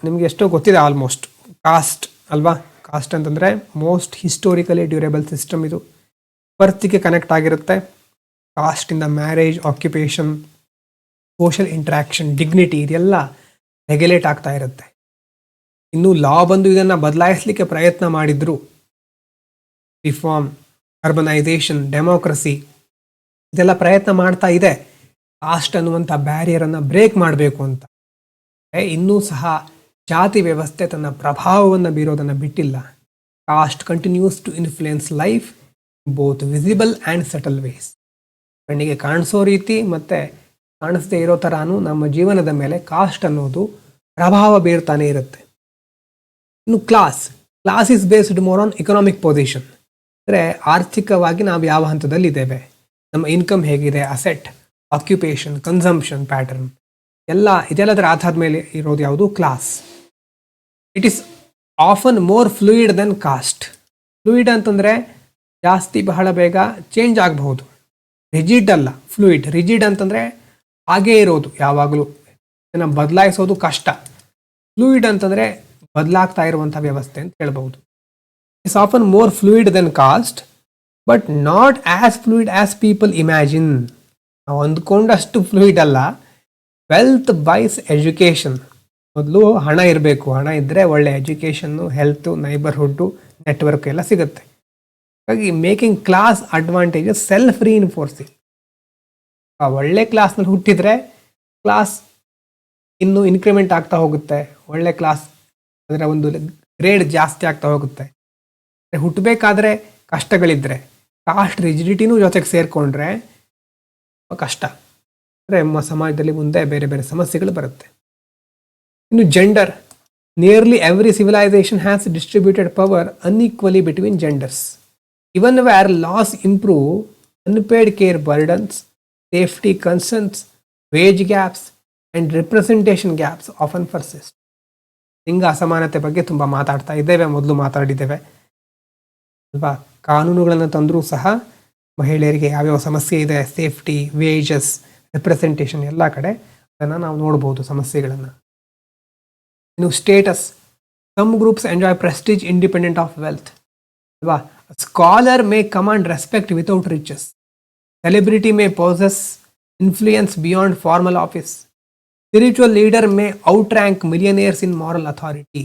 ನಿಮಗೆ ಎಷ್ಟೋ ಗೊತ್ತಿದೆ ಆಲ್ಮೋಸ್ಟ್. ಕಾಸ್ಟ್ ಅಲ್ವಾ, ಕಾಸ್ಟ್ ಅಂತಂದರೆ ಮೋಸ್ಟ್ ಹಿಸ್ಟೋರಿಕಲಿ ಡ್ಯೂರೇಬಲ್ ಸಿಸ್ಟಮ್. ಇದು ಬರ್ತಿಗೆ ಕನೆಕ್ಟ್ ಆಗಿರುತ್ತೆ. ಕಾಸ್ಟಿಂದ marriage, occupation, social interaction, dignity, ಇದೆಲ್ಲ ರೆಗ್ಯುಲೇಟ್ ಆಗ್ತಾ ಇರುತ್ತೆ. ಇನ್ನು ಲಾ ಬಂದು ಇದನ್ನು ಬದಲಾಯಿಸಲಿಕ್ಕೆ ಪ್ರಯತ್ನ ಮಾಡಿದ್ರು. ರಿಫಾರ್ಮ್, ಅರ್ಬನೈಸೇಷನ್, ಡೆಮೋಕ್ರಸಿ, ಇದೆಲ್ಲ ಪ್ರಯತ್ನ ಮಾಡ್ತಾ ಇದೆ ಕಾಸ್ಟ್ ಅನ್ನುವಂಥ ಬ್ಯಾರಿಯರನ್ನು ಬ್ರೇಕ್ ಮಾಡಬೇಕು ಅಂತ. ಇನ್ನೂ ಸಹ ಜಾತಿ ವ್ಯವಸ್ಥೆ ತನ್ನ ಪ್ರಭಾವವನ್ನು ಬೀರೋದನ್ನು ಬಿಟ್ಟಿಲ್ಲ. Caste continues to influence life both visible and subtle ways. ಕಣ್ಣಿಗೆ ಕಾಣಿಸೋ ರೀತಿ ಮತ್ತು ಕಾಣಿಸದೇ ಇರೋ ಥರನೂ ನಮ್ಮ ಜೀವನದ ಮೇಲೆ ಕಾಸ್ಟ್ ಅನ್ನೋದು ಪ್ರಭಾವ ಬೀರ್ತಾನೆ ಇರುತ್ತೆ. ಇನ್ನು class is based more on economic position. ಅಂದರೆ ಆರ್ಥಿಕವಾಗಿ ನಾವು ಯಾವ ಹಂತದಲ್ಲಿದ್ದೇವೆ, ನಮ್ಮ ಇನ್ಕಮ್ ಹೇಗಿದೆ, ಅಸೆಟ್, ಆಕ್ಯುಪೇಷನ್, ಕನ್ಸಂಪ್ಷನ್ ಪ್ಯಾಟರ್ನ್, ಇದೆಲ್ಲದರ ಆಧಾರದ ಮೇಲೆ ಇರೋದು ಯಾವುದು, class. It is often more fluid than caste. Fluid ಅಂತಂದರೆ ಜಾಸ್ತಿ ಬಹಳ ಬೇಗ ಚೇಂಜ್ ಆಗಬಹುದು. ರಿಜಿಡ್ ಅಲ್ಲ, ಫ್ಲೂಯಿಡ್. ರಿಜಿಡ್ ಅಂತಂದರೆ ಹಾಗೇ ಇರೋದು ಯಾವಾಗಲೂ, ಇದನ್ನು ಬದಲಾಯಿಸೋದು ಕಷ್ಟ. ಫ್ಲೂಯಿಡ್ ಅಂತಂದರೆ ಬದಲಾಗ್ತಾ ಇರುವಂಥ ವ್ಯವಸ್ಥೆ ಅಂತ ಹೇಳ್ಬಹುದು. It's often more fluid than caste, but not as fluid as people imagine. ನಾವು ಅಂದ್ಕೊಂಡಷ್ಟು ಫ್ಲೂಯಿಡ್ ಅಲ್ಲ. Wealth buys education. ಮೊದಲು ಹಣ ಇರಬೇಕು, ಹಣ ಇದ್ದರೆ ಒಳ್ಳೆ ಎಜುಕೇಷನ್ನು, ಹೆಲ್ತು, ನೈಬರ್ಹುಡ್ಡು, ನೆಟ್ವರ್ಕ್ ಎಲ್ಲ ಸಿಗುತ್ತೆ. ಹಾಗಾಗಿ making class advantages self reinforcing. ಒಳ್ಳೆ ಕ್ಲಾಸ್ನಲ್ಲಿ ಹುಟ್ಟಿದರೆ ಕ್ಲಾಸ್ ಇನ್ನೂ ಇನ್ಕ್ರಿಮೆಂಟ್ ಆಗ್ತಾ ಹೋಗುತ್ತೆ. ಒಳ್ಳೆ ಕ್ಲಾಸ್ ಅದರ ಒಂದು ಗ್ರೇಡ್ ಜಾಸ್ತಿ ಆಗ್ತಾ ಹೋಗುತ್ತೆ. ಹುಟ್ಟಬೇಕಾದ್ರೆ ಕಷ್ಟಗಳಿದ್ದರೆ, ಕಾಸ್ಟ್ ರಿಜಿಡಿಟಿನೂ ಜೊತೆಗೆ ಸೇರಿಕೊಂಡ್ರೆ ಕಷ್ಟ. ಅಂದರೆ ಸಮಾಜದಲ್ಲಿ ಮುಂದೆ ಬೇರೆ ಬೇರೆ ಸಮಸ್ಯೆಗಳು ಬರುತ್ತೆ. ಇನ್ನು gender. Nearly every civilisation has distributed power unequally between genders. Even where laws improve, unpaid care burdens, safety concerns, wage gaps and representation gaps often persist. ಲಿಂಗ ಅಸಮಾನತೆ ಬಗ್ಗೆ ತುಂಬ ಮಾತಾಡ್ತಾ ಇದ್ದೇವೆ, ಮೊದಲು ಮಾತಾಡಿದ್ದೇವೆ ಅಲ್ವಾ. ಕಾನೂನುಗಳನ್ನು ತಂದರೂ ಸಹ ಮಹಿಳೆಯರಿಗೆ ಯಾವ್ಯಾವ ಸಮಸ್ಯೆ ಇದೆ, ಸೇಫ್ಟಿ, ವೇಜಸ್, ರಿಪ್ರೆಸೆಂಟೇಷನ್ ಎಲ್ಲ ಕಡೆ ಅದನ್ನು ನಾವು ನೋಡ್ಬೋದು ಸಮಸ್ಯೆಗಳನ್ನು. ಇನ್ನು status. Some groups enjoy prestige independent of wealth ಅಲ್ವಾ. Scholar may command respect without riches. Celebrity may possess influence beyond formal office. Spiritual leader may outrank millionaires in moral authority.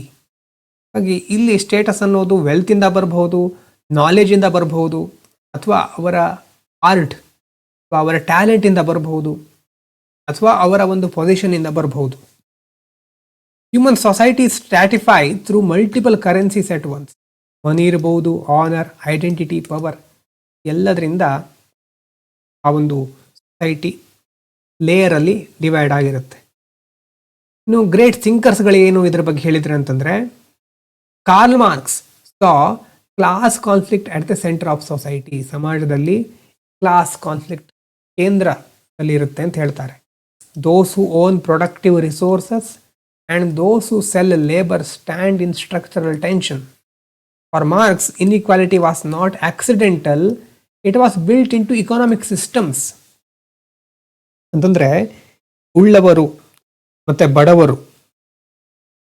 ಹಾಗಾಗಿ ಇಲ್ಲಿ ಸ್ಟೇಟಸ್ ಅನ್ನೋದು ವೆಲ್ತಿಂದ ಬರಬಹುದು, ನಾಲೆಜಿಂದ ಬರಬಹುದು, ಅಥವಾ ಅವರ art ಅಥವಾ ಅವರ ಟ್ಯಾಲೆಂಟಿಂದ ಬರಬಹುದು, ಅಥವಾ ಅವರ ಒಂದು ಪೊಸಿಷನಿಂದ ಬರಬಹುದು. Human society stratify through multiple currencies at once. Money ಇರಬಹುದು, ಆನರ್, ಐಡೆಂಟಿಟಿ, ಪವರ್, ಎಲ್ಲದರಿಂದ ಆ ಒಂದು ಸೊಸೈಟಿ ಲೇಯರಲ್ಲಿ ಡಿವೈಡ್ ಆಗಿರುತ್ತೆ. ಇನ್ನು ಗ್ರೇಟ್ ಥಿಂಕರ್ಸ್ಗಳೇನು ಇದ್ರ ಬಗ್ಗೆ ಹೇಳಿದ್ರೆ ಅಂತಂದರೆ, Karl Marx saw class conflict at the centre of society. ಸಮಾಜದಲ್ಲಿ ಕ್ಲಾಸ್ ಕಾನ್ಫ್ಲಿಕ್ಟ್ ಕೇಂದ್ರದಲ್ಲಿ ಇರುತ್ತೆ ಅಂತ ಹೇಳ್ತಾರೆ. Those who own productive resources and those who sell labour stand in structural tension. For Marx, inequality was not accidental, it was built into economic systems. ಅಂತಂದರೆ ಉಳ್ಳವರು ಮತ್ತು ಬಡವರು,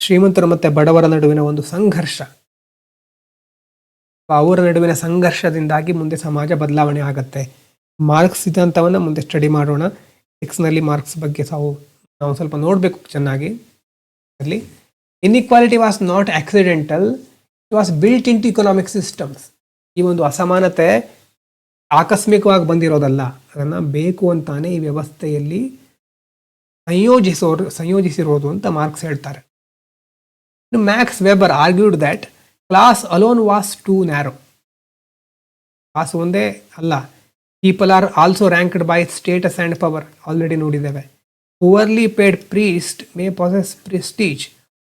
ಶ್ರೀಮಂತರು ಮತ್ತು ಬಡವರ ನಡುವಿನ ಒಂದು ಸಂಘರ್ಷ, ಅವರ ನಡುವಿನ ಸಂಘರ್ಷದಿಂದಾಗಿ ಮುಂದೆ ಸಮಾಜ ಬದಲಾವಣೆ ಆಗುತ್ತೆ. ಮಾರ್ಕ್ಸ್ ಸಿದ್ಧಾಂತವನ್ನು ಮುಂದೆ ಸ್ಟಡಿ ಮಾಡೋಣ. 6ನಲ್ಲಿ ಮಾರ್ಕ್ಸ್ ಬಗ್ಗೆ ನಾವು ಸ್ವಲ್ಪ ನೋಡಬೇಕು ಚೆನ್ನಾಗಿ. ಅಲ್ಲಿ inequality was not accidental, it was built into economic systems. ಈ ಒಂದು ಅಸಮಾನತೆ ಆಕಸ್ಮಿಕವಾಗಿ ಬಂದಿರೋದಲ್ಲ, ಅದನ್ನು ಬೇಕು ಅಂತಾನೆ ಈ ವ್ಯವಸ್ಥೆಯಲ್ಲಿ ಸಂಯೋಜಿಸಿರೋದು ಅಂತ ಮಾರ್ಕ್ಸ್ ಹೇಳ್ತಾರೆ. Max Weber argued that class alone was too narrow. Class ಒಂದೇ ಅಲ್ಲ, people are also ranked by status and power. Already ನೋಡಿದ್ದೇವೆ. Poorly paid priest may possess prestige,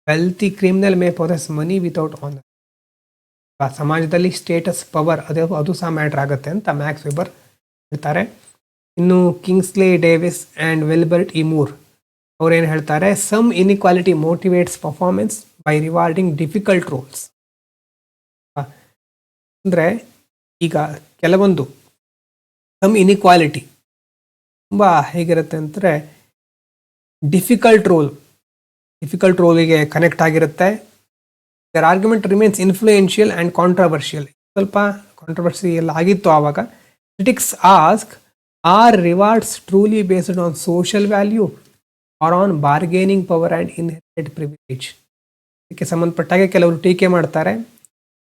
wealthy criminal may possess money without honour. ಸಮಾಜದಲ್ಲಿ status, power ಅದು ಸಹ matter ಆಗುತ್ತೆ ಅಂತ Max Weber ಹೇಳ್ತಾರೆ. ಇನ್ನು Kingsley Davis and Wilbert E Moore ಅವ್ರೇನು ಹೇಳ್ತಾರೆ, some inequality motivates performance by rewarding difficult roles. ಅಂದರೆ ಈಗ ಕೆಲವೊಂದು ಸಮ್ ಇನ್ಇಕ್ವಾಲಿಟಿ ತುಂಬ ಹೇಗಿರುತ್ತೆ ಅಂದರೆ ಡಿಫಿಕಲ್ಟ್ ರೋಲಿಗೆ ಕನೆಕ್ಟ್ ಆಗಿರುತ್ತೆ. Their argument remains influential and controversial. ಸ್ವಲ್ಪ ಕಾಂಟ್ರವರ್ಸಿಯಲ್ ಆಗಿತ್ತು ಆವಾಗ. Critics ask, are rewards truly based on social value or on bargaining power and inherited privilege? ಇದಕ್ಕೆ ಸಂಬಂಧಪಟ್ಟಾಗೆ ಕೆಲವರು ಟೀಕೆ ಮಾಡ್ತಾರೆ.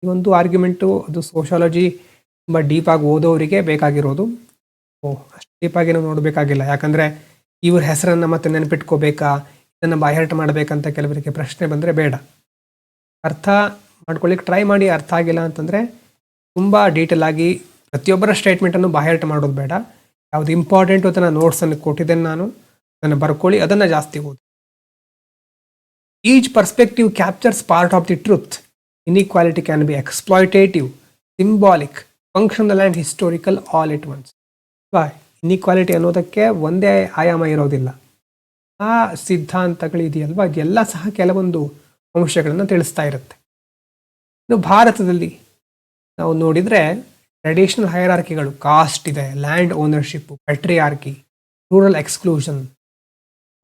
ಈ ಒಂದು ಆರ್ಗ್ಯುಮೆಂಟು ಅದು ಸೋಷಾಲಜಿ ತುಂಬ ಡೀಪಾಗಿ ಓದೋರಿಗೆ ಬೇಕಾಗಿರೋದು. ಅಷ್ಟು ಡೀಪಾಗಿ ನಾವು ನೋಡಬೇಕಾಗಿಲ್ಲ, ಯಾಕಂದರೆ ಇವ್ರ ಹೆಸರನ್ನು ಮತ್ತೆ ನೆನಪಿಟ್ಕೋಬೇಕಾ, ಇದನ್ನು ಬಾಯ್ಹಾರ್ಟ್ ಮಾಡಬೇಕಂತ ಕೆಲವರಿಗೆ ಪ್ರಶ್ನೆ ಬಂದರೆ ಬೇಡ. ಅರ್ಥ ಮಾಡ್ಕೊಳ್ಳಿಕ್ಕೆ ಟ್ರೈ ಮಾಡಿ. ಅರ್ಥ ಆಗಿಲ್ಲ ಅಂತಂದರೆ ತುಂಬ ಡೀಟೇಲ್ ಆಗಿ ಪ್ರತಿಯೊಬ್ಬರ ಸ್ಟೇಟ್ಮೆಂಟನ್ನು ಬಾಯ್ಹಾರ್ಟ್ ಮಾಡೋದು ಬೇಡ. ಯಾವುದು ಇಂಪಾರ್ಟೆಂಟು ಅದನ್ನು ನೋಟ್ಸನ್ನು ಕೊಟ್ಟಿದ್ದೇನೆ ನಾನು, ಅದನ್ನು ಬರ್ಕೊಳ್ಳಿ, ಅದನ್ನು ಜಾಸ್ತಿ ಓದಿ. Each perspective captures part of the truth. Inequality can be exploitative, symbolic, functional and historical all at once. Inequality ಅನ್ನೋದಕ್ಕೆ ಒಂದೇ ಆಯಾಮ ಇರೋದಿಲ್ಲ. ಆ ಸಿದ್ಧಾಂತಗಳಿದೆಯಲ್ವ, ಅದೆಲ್ಲ ಸಹ ಕೆಲವೊಂದು ಅಂಶಗಳನ್ನು ತಿಳಿಸ್ತಾ ಇರುತ್ತೆ. ಇನ್ನು ಭಾರತದಲ್ಲಿ ನಾವು ನೋಡಿದರೆ ಟ್ರೆಡಿಷನಲ್ ಹೈರಾರ್ಕಿಗಳು, ಕಾಸ್ಟ್ ಇದೆ, land ownership, patriarchy, rural exclusion,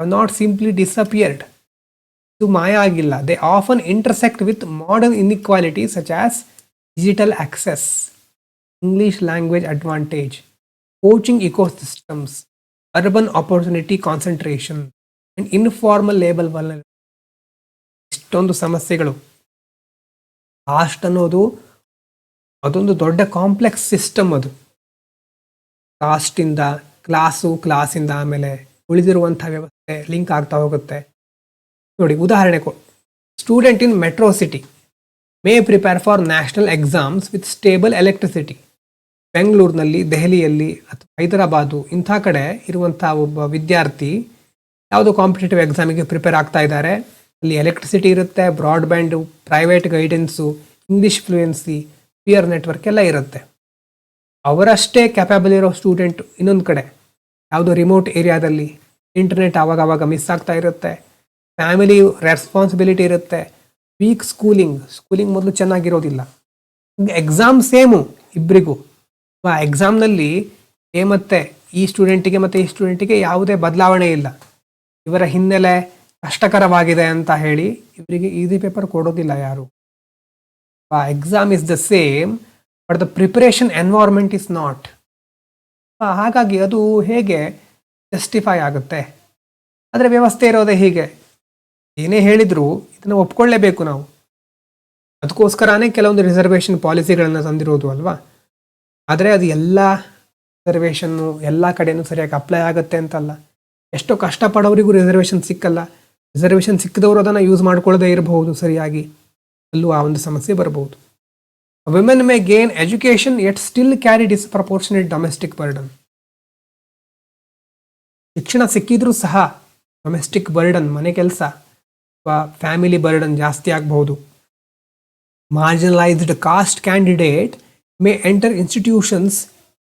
have not simply disappeared. ಇದು ಮಾಯ ಆಗಿಲ್ಲ. They often intersect with modern inequality such as digital access, English language advantage, coaching ecosystems, urban opportunity concentration and informal labour vulnerability. ಇಷ್ಟೊಂದು ಸಮಸ್ಯೆಗಳು. Cost ಅನ್ನೋದು ಅದೊಂದು ದೊಡ್ಡ complex system. ಅದು ಕಾಸ್ಟಿಂದ ಕ್ಲಾಸಿಂದ ಆಮೇಲೆ ಉಳಿದಿರುವಂಥ ವ್ಯವಸ್ಥೆ ಲಿಂಕ್ ಆಗ್ತಾ ಹೋಗುತ್ತೆ. ನೋಡಿ, ಉದಾಹರಣೆ student in metro city May prepare for national exams with stable electricity. ಬೆಂಗಳೂರಿನಲ್ಲಿ, ದೆಹಲಿಯಲ್ಲಿ ಅಥವಾ ಹೈದರಾಬಾದು ಇಂಥ ಕಡೆ ಇರುವಂಥ ಒಬ್ಬ ವಿದ್ಯಾರ್ಥಿ ಯಾವುದೋ ಕಾಂಪಿಟೇಟಿವ್ ಎಕ್ಸಾಮಿಗೆ ಪ್ರಿಪೇರ್ ಆಗ್ತಾ ಇದ್ದಾರೆ. ಅಲ್ಲಿ ಎಲೆಕ್ಟ್ರಿಸಿಟಿ ಇರುತ್ತೆ, broadband, private guidance, English fluency, peer network ಎಲ್ಲ ಇರುತ್ತೆ. ಅವರಷ್ಟೇ ಕ್ಯಾಪಬಲ್ ಇರೋ ಸ್ಟೂಡೆಂಟ್ ಇನ್ನೊಂದು ಕಡೆ ಯಾವುದೋ ರಿಮೋಟ್ ಏರಿಯಾದಲ್ಲಿ ಇಂಟರ್ನೆಟ್ ಆವಾಗ ಮಿಸ್ ಆಗ್ತಾ ಇರುತ್ತೆ, ಫ್ಯಾಮಿಲಿ ರೆಸ್ಪಾನ್ಸಿಬಿಲಿಟಿ ಇರುತ್ತೆ, ವೀಕ್ ಸ್ಕೂಲಿಂಗ್ ಮೊದಲು ಚೆನ್ನಾಗಿರೋದಿಲ್ಲ. ಎಕ್ಸಾಮ್ ಸೇಮು ಇಬ್ಬರಿಗೂ. ಆ ಎಕ್ಸಾಮ್ನಲ್ಲಿ ಮತ್ತೆ ಈ ಸ್ಟೂಡೆಂಟಿಗೆ ಮತ್ತು ಈ ಸ್ಟೂಡೆಂಟಿಗೆ ಯಾವುದೇ ಬದಲಾವಣೆ ಇಲ್ಲ. ಇವರ ಹಿನ್ನೆಲೆ ಕಷ್ಟಕರವಾಗಿದೆ ಅಂತ ಹೇಳಿ ಇವರಿಗೆ ಈಸಿ ಪೇಪರ್ ಕೊಡೋದಿಲ್ಲ ಯಾರು. Exam is the same but the preparation environment is not. ಹಾಗಾಗಿ ಅದು ಹೇಗೆ ಜಸ್ಟಿಫೈ ಆಗುತ್ತೆ? ಆದರೆ ವ್ಯವಸ್ಥೆ ಇರೋದೇ ಹೀಗೆ. ಏನೇ ಹೇಳಿದರೂ ಇದನ್ನು ಒಪ್ಕೊಳ್ಳೇಬೇಕು ನಾವು. ಅದಕ್ಕೋಸ್ಕರನೇ ಕೆಲವೊಂದು ರಿಸರ್ವೇಷನ್ ಪಾಲಿಸಿಗಳನ್ನು ತಂದಿರೋದು ಅಲ್ವಾ. ಆದರೆ ಅದು ಎಲ್ಲ ರಿಸರ್ವೇಷನ್ನು ಎಲ್ಲ ಕಡೆಯೂ ಸರಿಯಾಗಿ ಅಪ್ಲೈ ಆಗುತ್ತೆ ಅಂತಲ್ಲ. ಎಷ್ಟೋ ಕಷ್ಟಪಡೋರಿಗೂ ರಿಸರ್ವೇಷನ್ ಸಿಕ್ಕಲ್ಲ. ರಿಸರ್ವೇಷನ್ ಸಿಕ್ಕಿದವರು ಅದನ್ನು ಯೂಸ್ ಮಾಡ್ಕೊಳ್ಳದೇ ಇರಬಹುದು ಸರಿಯಾಗಿ, ಅಲ್ಲೂ ಆ ಒಂದು ಸಮಸ್ಯೆ ಬರಬಹುದು. Women May gain education yet still carry disproportionate domestic burden. ಶಿಕ್ಷಣ ಸಿಕ್ಕಿದ್ರೂ ಸಹ ಡೊಮೆಸ್ಟಿಕ್ ಬರ್ಡನ್, ಮನೆ ಕೆಲಸ ಅಥವಾ ಫ್ಯಾಮಿಲಿ ಬರ್ಡನ್ ಜಾಸ್ತಿ ಆಗಬಹುದು. Marginalised caste candidate may enter institutions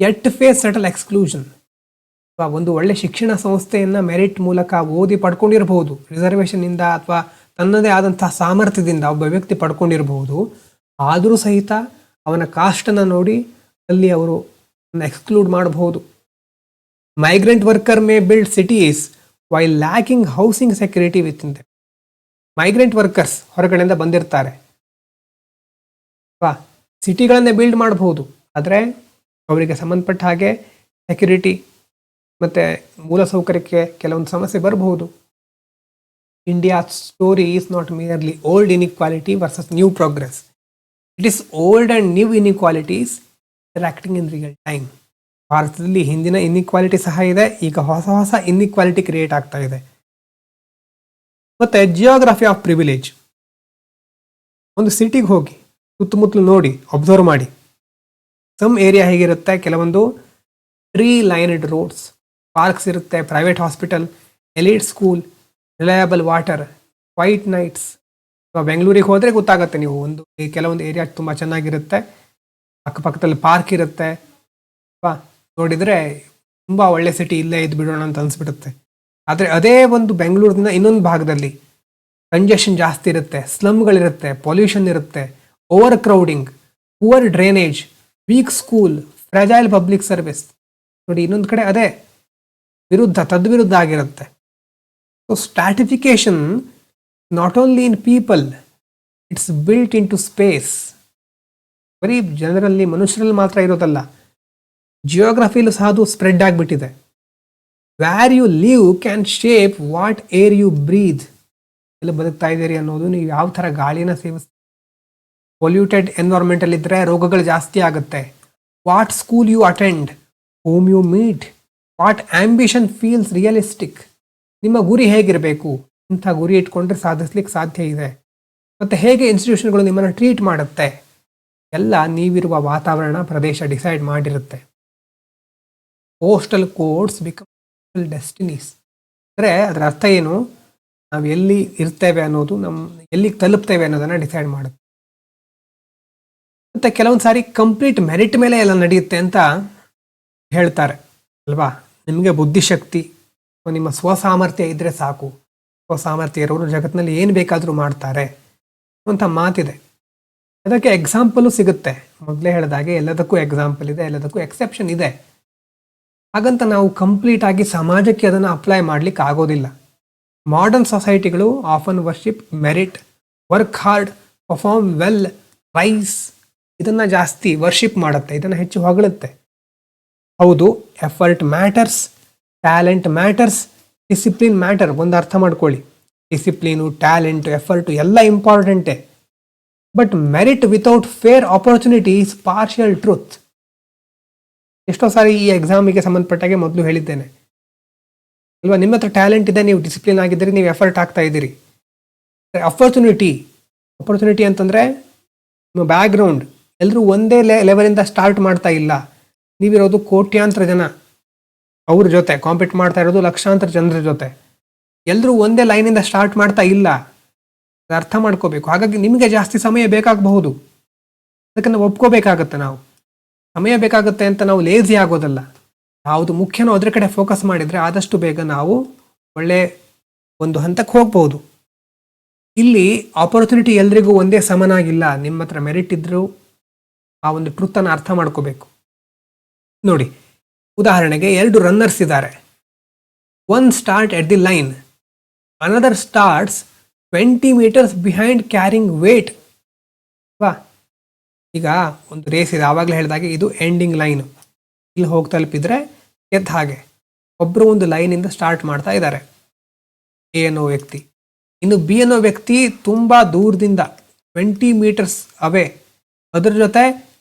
yet face subtle exclusion. ಒಂದು ಒಳ್ಳೆ ಶಿಕ್ಷಣ ಸಂಸ್ಥೆಯನ್ನು ಮೆರಿಟ್ ಮೂಲಕ ಓದಿ ಪಡ್ಕೊಂಡಿರಬಹುದು, ರಿಸರ್ವೇಷನ್ನಿಂದ ಅಥವಾ ತನ್ನದೇ ಆದಂತಹ ಸಾಮರ್ಥ್ಯದಿಂದ ಒಬ್ಬ ವ್ಯಕ್ತಿ ಪಡ್ಕೊಂಡಿರಬಹುದು. ಆದರೂ ಸಹಿತ ಅವನ ಕಾಸ್ಟನ್ನು ನೋಡಿ ಅಲ್ಲಿ ಅವರು ಎಕ್ಸ್ಕ್ಲೂಡ್ ಮಾಡಬಹುದು. Migrant worker May build cities while lacking housing security with in them. Migrant workers ಹೊರಗಡೆಯಿಂದ ಬಂದಿರ್ತಾರೆ, ಸಿಟಿಗಳನ್ನೇ ಬಿಲ್ಡ್ ಮಾಡಬಹುದು, ಆದರೆ ಅವರಿಗೆ ಸಂಬಂಧಪಟ್ಟ ಹಾಗೆ ಸೆಕ್ಯೂರಿಟಿ ಮತ್ತು ಮೂಲಸೌಕರ್ಯಕ್ಕೆ ಕೆಲವೊಂದು ಸಮಸ್ಯೆ ಬರಬಹುದು. India story is not merely old inequality versus new progress. It is old and new inequalities interacting in real time. ಭಾರತದಲ್ಲಿ ಹಿಂದಿನ ಇನ್ಇಕ್ವಾಲಿಟಿ ಸಹ ಇದೆ, ಈಗ ಹೊಸ ಇನ್ಇಕ್ವಾಲಿಟಿ ಕ್ರಿಯೇಟ್ ಆಗ್ತಾ ಇದೆ. ಮತ್ತು ಜಿಯೋಗ್ರಫಿ ಆಫ್ ಪ್ರಿವಿಲೇಜ್. ಒಂದು ಸಿಟಿಗೆ ಹೋಗಿ ಸುತ್ತಮುತ್ತಲು ನೋಡಿ, ಅಬ್ಸರ್ವ್ ಮಾಡಿ. ಸಮ್ ಏರಿಯಾ ಹೇಗಿರುತ್ತೆ, ಕೆಲವೊಂದು ಟ್ರೀ ಲೈನ್ಡ್ ರೋಡ್ಸ್, ಪಾರ್ಕ್ಸ್ ಇರುತ್ತೆ, private hospital, elite school, reliable water, white nights. ಬೆಂಗಳೂರಿಗೆ ಹೋದರೆ ಗೊತ್ತಾಗುತ್ತೆ ನೀವು, ಕೆಲವೊಂದು ಏರಿಯಾ ತುಂಬ ಚೆನ್ನಾಗಿರುತ್ತೆ, ಅಕ್ಕಪಕ್ಕದಲ್ಲಿ ಪಾರ್ಕ್ ಇರುತ್ತೆ. ನೋಡಿದರೆ ತುಂಬ ಒಳ್ಳೆ ಸಿಟಿ, ಇಲ್ಲೇ ಇದ್ದು ಬಿಡೋಣ ಅಂತ ಅನಿಸ್ಬಿಡುತ್ತೆ. ಆದರೆ ಅದೇ ಒಂದು ಬೆಂಗಳೂರಿನ ಇನ್ನೊಂದು ಭಾಗದಲ್ಲಿ ಕಂಜೆಷನ್ ಜಾಸ್ತಿ ಇರುತ್ತೆ, ಸ್ಲಮ್ಗಳಿರುತ್ತೆ, ಪೊಲ್ಯೂಷನ್ ಇರುತ್ತೆ, overcrowding, poor drainage, weak school, fragile public service. ನೋಡಿ, ಇನ್ನೊಂದು ಕಡೆ ಅದೇ ತದ್ವಿರುದ್ಧ ಆಗಿರುತ್ತೆ. So stratification not only in people, it's built into space. ಬರೀ ಜನರಲ್ಲಿ, ಮನುಷ್ಯರಲ್ಲಿ ಮಾತ್ರ ಇರೋದಲ್ಲ, ಜಿಯೋಗ್ರಫಿಲೂ ಸಹ ಅದು ಸ್ಪ್ರೆಡ್ ಆಗಿಬಿಟ್ಟಿದೆ. Where you live can shape what air you breathe. ಎಲ್ಲ ಬದುಕ್ತಾ ಇದ್ದೀರಿ ಅನ್ನೋದು ನೀವು ಯಾವ ಥರ ಗಾಳಿನ ಸೇವಿಸ್ತೀರಿ. ಪೊಲ್ಯೂಟೆಡ್ ಎನ್ವೈರ್ಮೆಂಟಲ್ಲಿ ಇದ್ದರೆ ರೋಗಗಳು ಜಾಸ್ತಿ ಆಗುತ್ತೆ. What school you attend, whom you meet, what ambition feels realistic. ನಿಮ್ಮ ಗುರಿ ಹೇಗಿರಬೇಕು, ಇಂಥ ಗುರಿ ಇಟ್ಕೊಂಡ್ರೆ ಸಾಧಿಸ್ಲಿಕ್ಕೆ ಸಾಧ್ಯ ಇದೆ. ಮತ್ತು ಹೇಗೆ ಇನ್ಸ್ಟಿಟ್ಯೂಷನ್ಗಳು ನಿಮ್ಮನ್ನು ಟ್ರೀಟ್ ಮಾಡುತ್ತೆ, ಎಲ್ಲ ನೀವಿರುವ ವಾತಾವರಣ, ಪ್ರದೇಶ ಡಿಸೈಡ್ ಮಾಡಿರುತ್ತೆ. Postal codes become destinies. ಅಂದರೆ ಅದರ ಅರ್ಥ ಏನು, ನಾವು ಎಲ್ಲಿ ಇರ್ತೇವೆ ಅನ್ನೋದು, ಎಲ್ಲಿಗೆ ತಲುಪ್ತೇವೆ ಅನ್ನೋದನ್ನು ಡಿಸೈಡ್ ಮಾಡುತ್ತೆ. ಮತ್ತು ಕೆಲವೊಂದು ಸಾರಿ ಕಂಪ್ಲೀಟ್ ಮೆರಿಟ್ ಮೇಲೆ ಎಲ್ಲ ನಡೆಯುತ್ತೆ ಅಂತ ಹೇಳ್ತಾರೆ ಅಲ್ವಾ. ನಿಮಗೆ ಬುದ್ಧಿಶಕ್ತಿ, ನಿಮ್ಮ ಸ್ವಸಾಮರ್ಥ್ಯ ಇದ್ದರೆ ಸಾಕು, ಸ್ವಸಾಮರ್ಥ್ಯ ಇರೋರು ಜಗತ್ತಿನಲ್ಲಿ ಏನು ಬೇಕಾದರೂ ಮಾಡ್ತಾರೆ ಅಂತ ಮಾತಿದೆ. ಅದಕ್ಕೆ ಎಕ್ಸಾಂಪಲು ಸಿಗುತ್ತೆ. ಮೊದಲೇ ಹೇಳಿದಾಗೆ ಎಲ್ಲದಕ್ಕೂ ಎಕ್ಸಾಂಪಲ್ ಇದೆ, ಎಲ್ಲದಕ್ಕೂ ಎಕ್ಸೆಪ್ಷನ್ ಇದೆ. ಹಾಗಂತ ನಾವು ಕಂಪ್ಲೀಟ್ ಆಗಿ ಸಮಾಜಕ್ಕೆ ಅದನ್ನು ಅಪ್ಲೈ ಮಾಡಲಿಕ್ಕೆ ಆಗೋದಿಲ್ಲ. ಮಾಡರ್ನ್ ಸೊಸೈಟಿಗಳು often worship merit, work hard, perform well, rise, ಇದನ್ನು ಜಾಸ್ತಿ ವರ್ಷಿಪ್ ಮಾಡುತ್ತೆ, ಇದನ್ನು ಹೆಚ್ಚು ಹೊಗಳುತ್ತೆ. ಹೌದು, effort matters, talent matters, discipline matter. ಒಂದು ಅರ್ಥ ಮಾಡ್ಕೊಳ್ಳಿ, ಡಿಸಿಪ್ಲಿನು, ಟ್ಯಾಲೆಂಟು, ಎಫರ್ಟು ಎಲ್ಲ ಇಂಪಾರ್ಟೆಂಟೇ. But merit without fair opportunity is partial truth. ಎಷ್ಟೋ ಸಾರಿ ಈ ಎಕ್ಸಾಮಿಗೆ ಸಂಬಂಧಪಟ್ಟಾಗೆ ಮೊದಲು ಹೇಳಿದ್ದೇನೆ ಅಲ್ವಾ, ನಿಮ್ಮ ಹತ್ರ ಟ್ಯಾಲೆಂಟ್ ಇದೆ, ನೀವು ಡಿಸಿಪ್ಲಿನ್ ಆಗಿದ್ದೀರಿ, ನೀವು ಎಫರ್ಟ್ ಆಗ್ತಾ ಇದ್ದೀರಿ. ಅಪರ್ಚುನಿಟಿ ಅಂತಂದರೆ ನಿಮ್ಮ ಬ್ಯಾಕ್ಗ್ರೌಂಡ್ ಎಲ್ಲರೂ ಒಂದೇ ಲೆವೆಲಿಂದ ಸ್ಟಾರ್ಟ್ ಮಾಡ್ತಾ ಇಲ್ಲ. ನೀವಿರೋದು ಕೋಟ್ಯಾಂತರ ಜನ, ಅವ್ರ ಜೊತೆ ಕಾಂಪೀಟ್ ಮಾಡ್ತಾ ಇರೋದು ಲಕ್ಷಾಂತರ ಜನರ ಜೊತೆ. ಎಲ್ಲರೂ ಒಂದೇ ಲೈನಿಂದ ಸ್ಟಾರ್ಟ್ ಮಾಡ್ತಾ ಇಲ್ಲ, ಅರ್ಥ ಮಾಡ್ಕೋಬೇಕು. ಹಾಗಾಗಿ ನಿಮಗೆ ಜಾಸ್ತಿ ಸಮಯ ಬೇಕಾಗಬಹುದು, ಅದಕ್ಕೆ ನಾವು ಒಪ್ಕೋಬೇಕಾಗತ್ತೆ. ನಾವು ಸಮಯ ಬೇಕಾಗುತ್ತೆ ಅಂತ ನಾವು ಲೇಜಿ ಆಗೋದಲ್ಲ. ಯಾವುದು ಮುಖ್ಯನೋ ಅದ್ರ ಕಡೆ ಫೋಕಸ್ ಮಾಡಿದರೆ ಆದಷ್ಟು ಬೇಗ ನಾವು ಒಳ್ಳೆ ಒಂದು ಹಂತಕ್ಕೆ ಹೋಗ್ಬೋದು. ಇಲ್ಲಿ ಆಪರ್ಚುನಿಟಿ ಎಲ್ರಿಗೂ ಒಂದೇ ಸಮನಾಗಿಲ್ಲ. ನಿಮ್ಮ ಹತ್ರ ಮೆರಿಟ್ ಇದ್ದರೂ ಆ ಒಂದು ಟ್ರುತ್ತನ್ನು ಅರ್ಥ ಮಾಡ್ಕೋಬೇಕು. ನೋಡಿ, ಉದಾಹರಣೆಗೆ 2 ರನ್ನರ್ಸ್ ಇದ್ದಾರೆ. One start at the line, another starts 20 meters behind carrying weight. ವಾ, ಈಗ ಒಂದು ರೇಸ್ ಇದೆ, ಆವಾಗಲೇ ಹೇಳಿದಾಗೆ ಇದು ಎಂಡಿಂಗ್ ಲೈನು. ಇಲ್ಲಿ ಹೋಗಿ ತಲುಪಿದ್ರೆ ಎದ್ದ ಹಾಗೆ. ಒಬ್ಬರು ಒಂದು ಲೈನಿಂದ ಸ್ಟಾರ್ಟ್ ಮಾಡ್ತಾ ಇದ್ದಾರೆ, ಎ ಅನ್ನೋ ವ್ಯಕ್ತಿ. ಇನ್ನು ಬಿ ಅನ್ನೋ ವ್ಯಕ್ತಿ ತುಂಬ ದೂರದಿಂದ 20 meters ಅವೇ, ಅದ್ರ ಜೊತೆ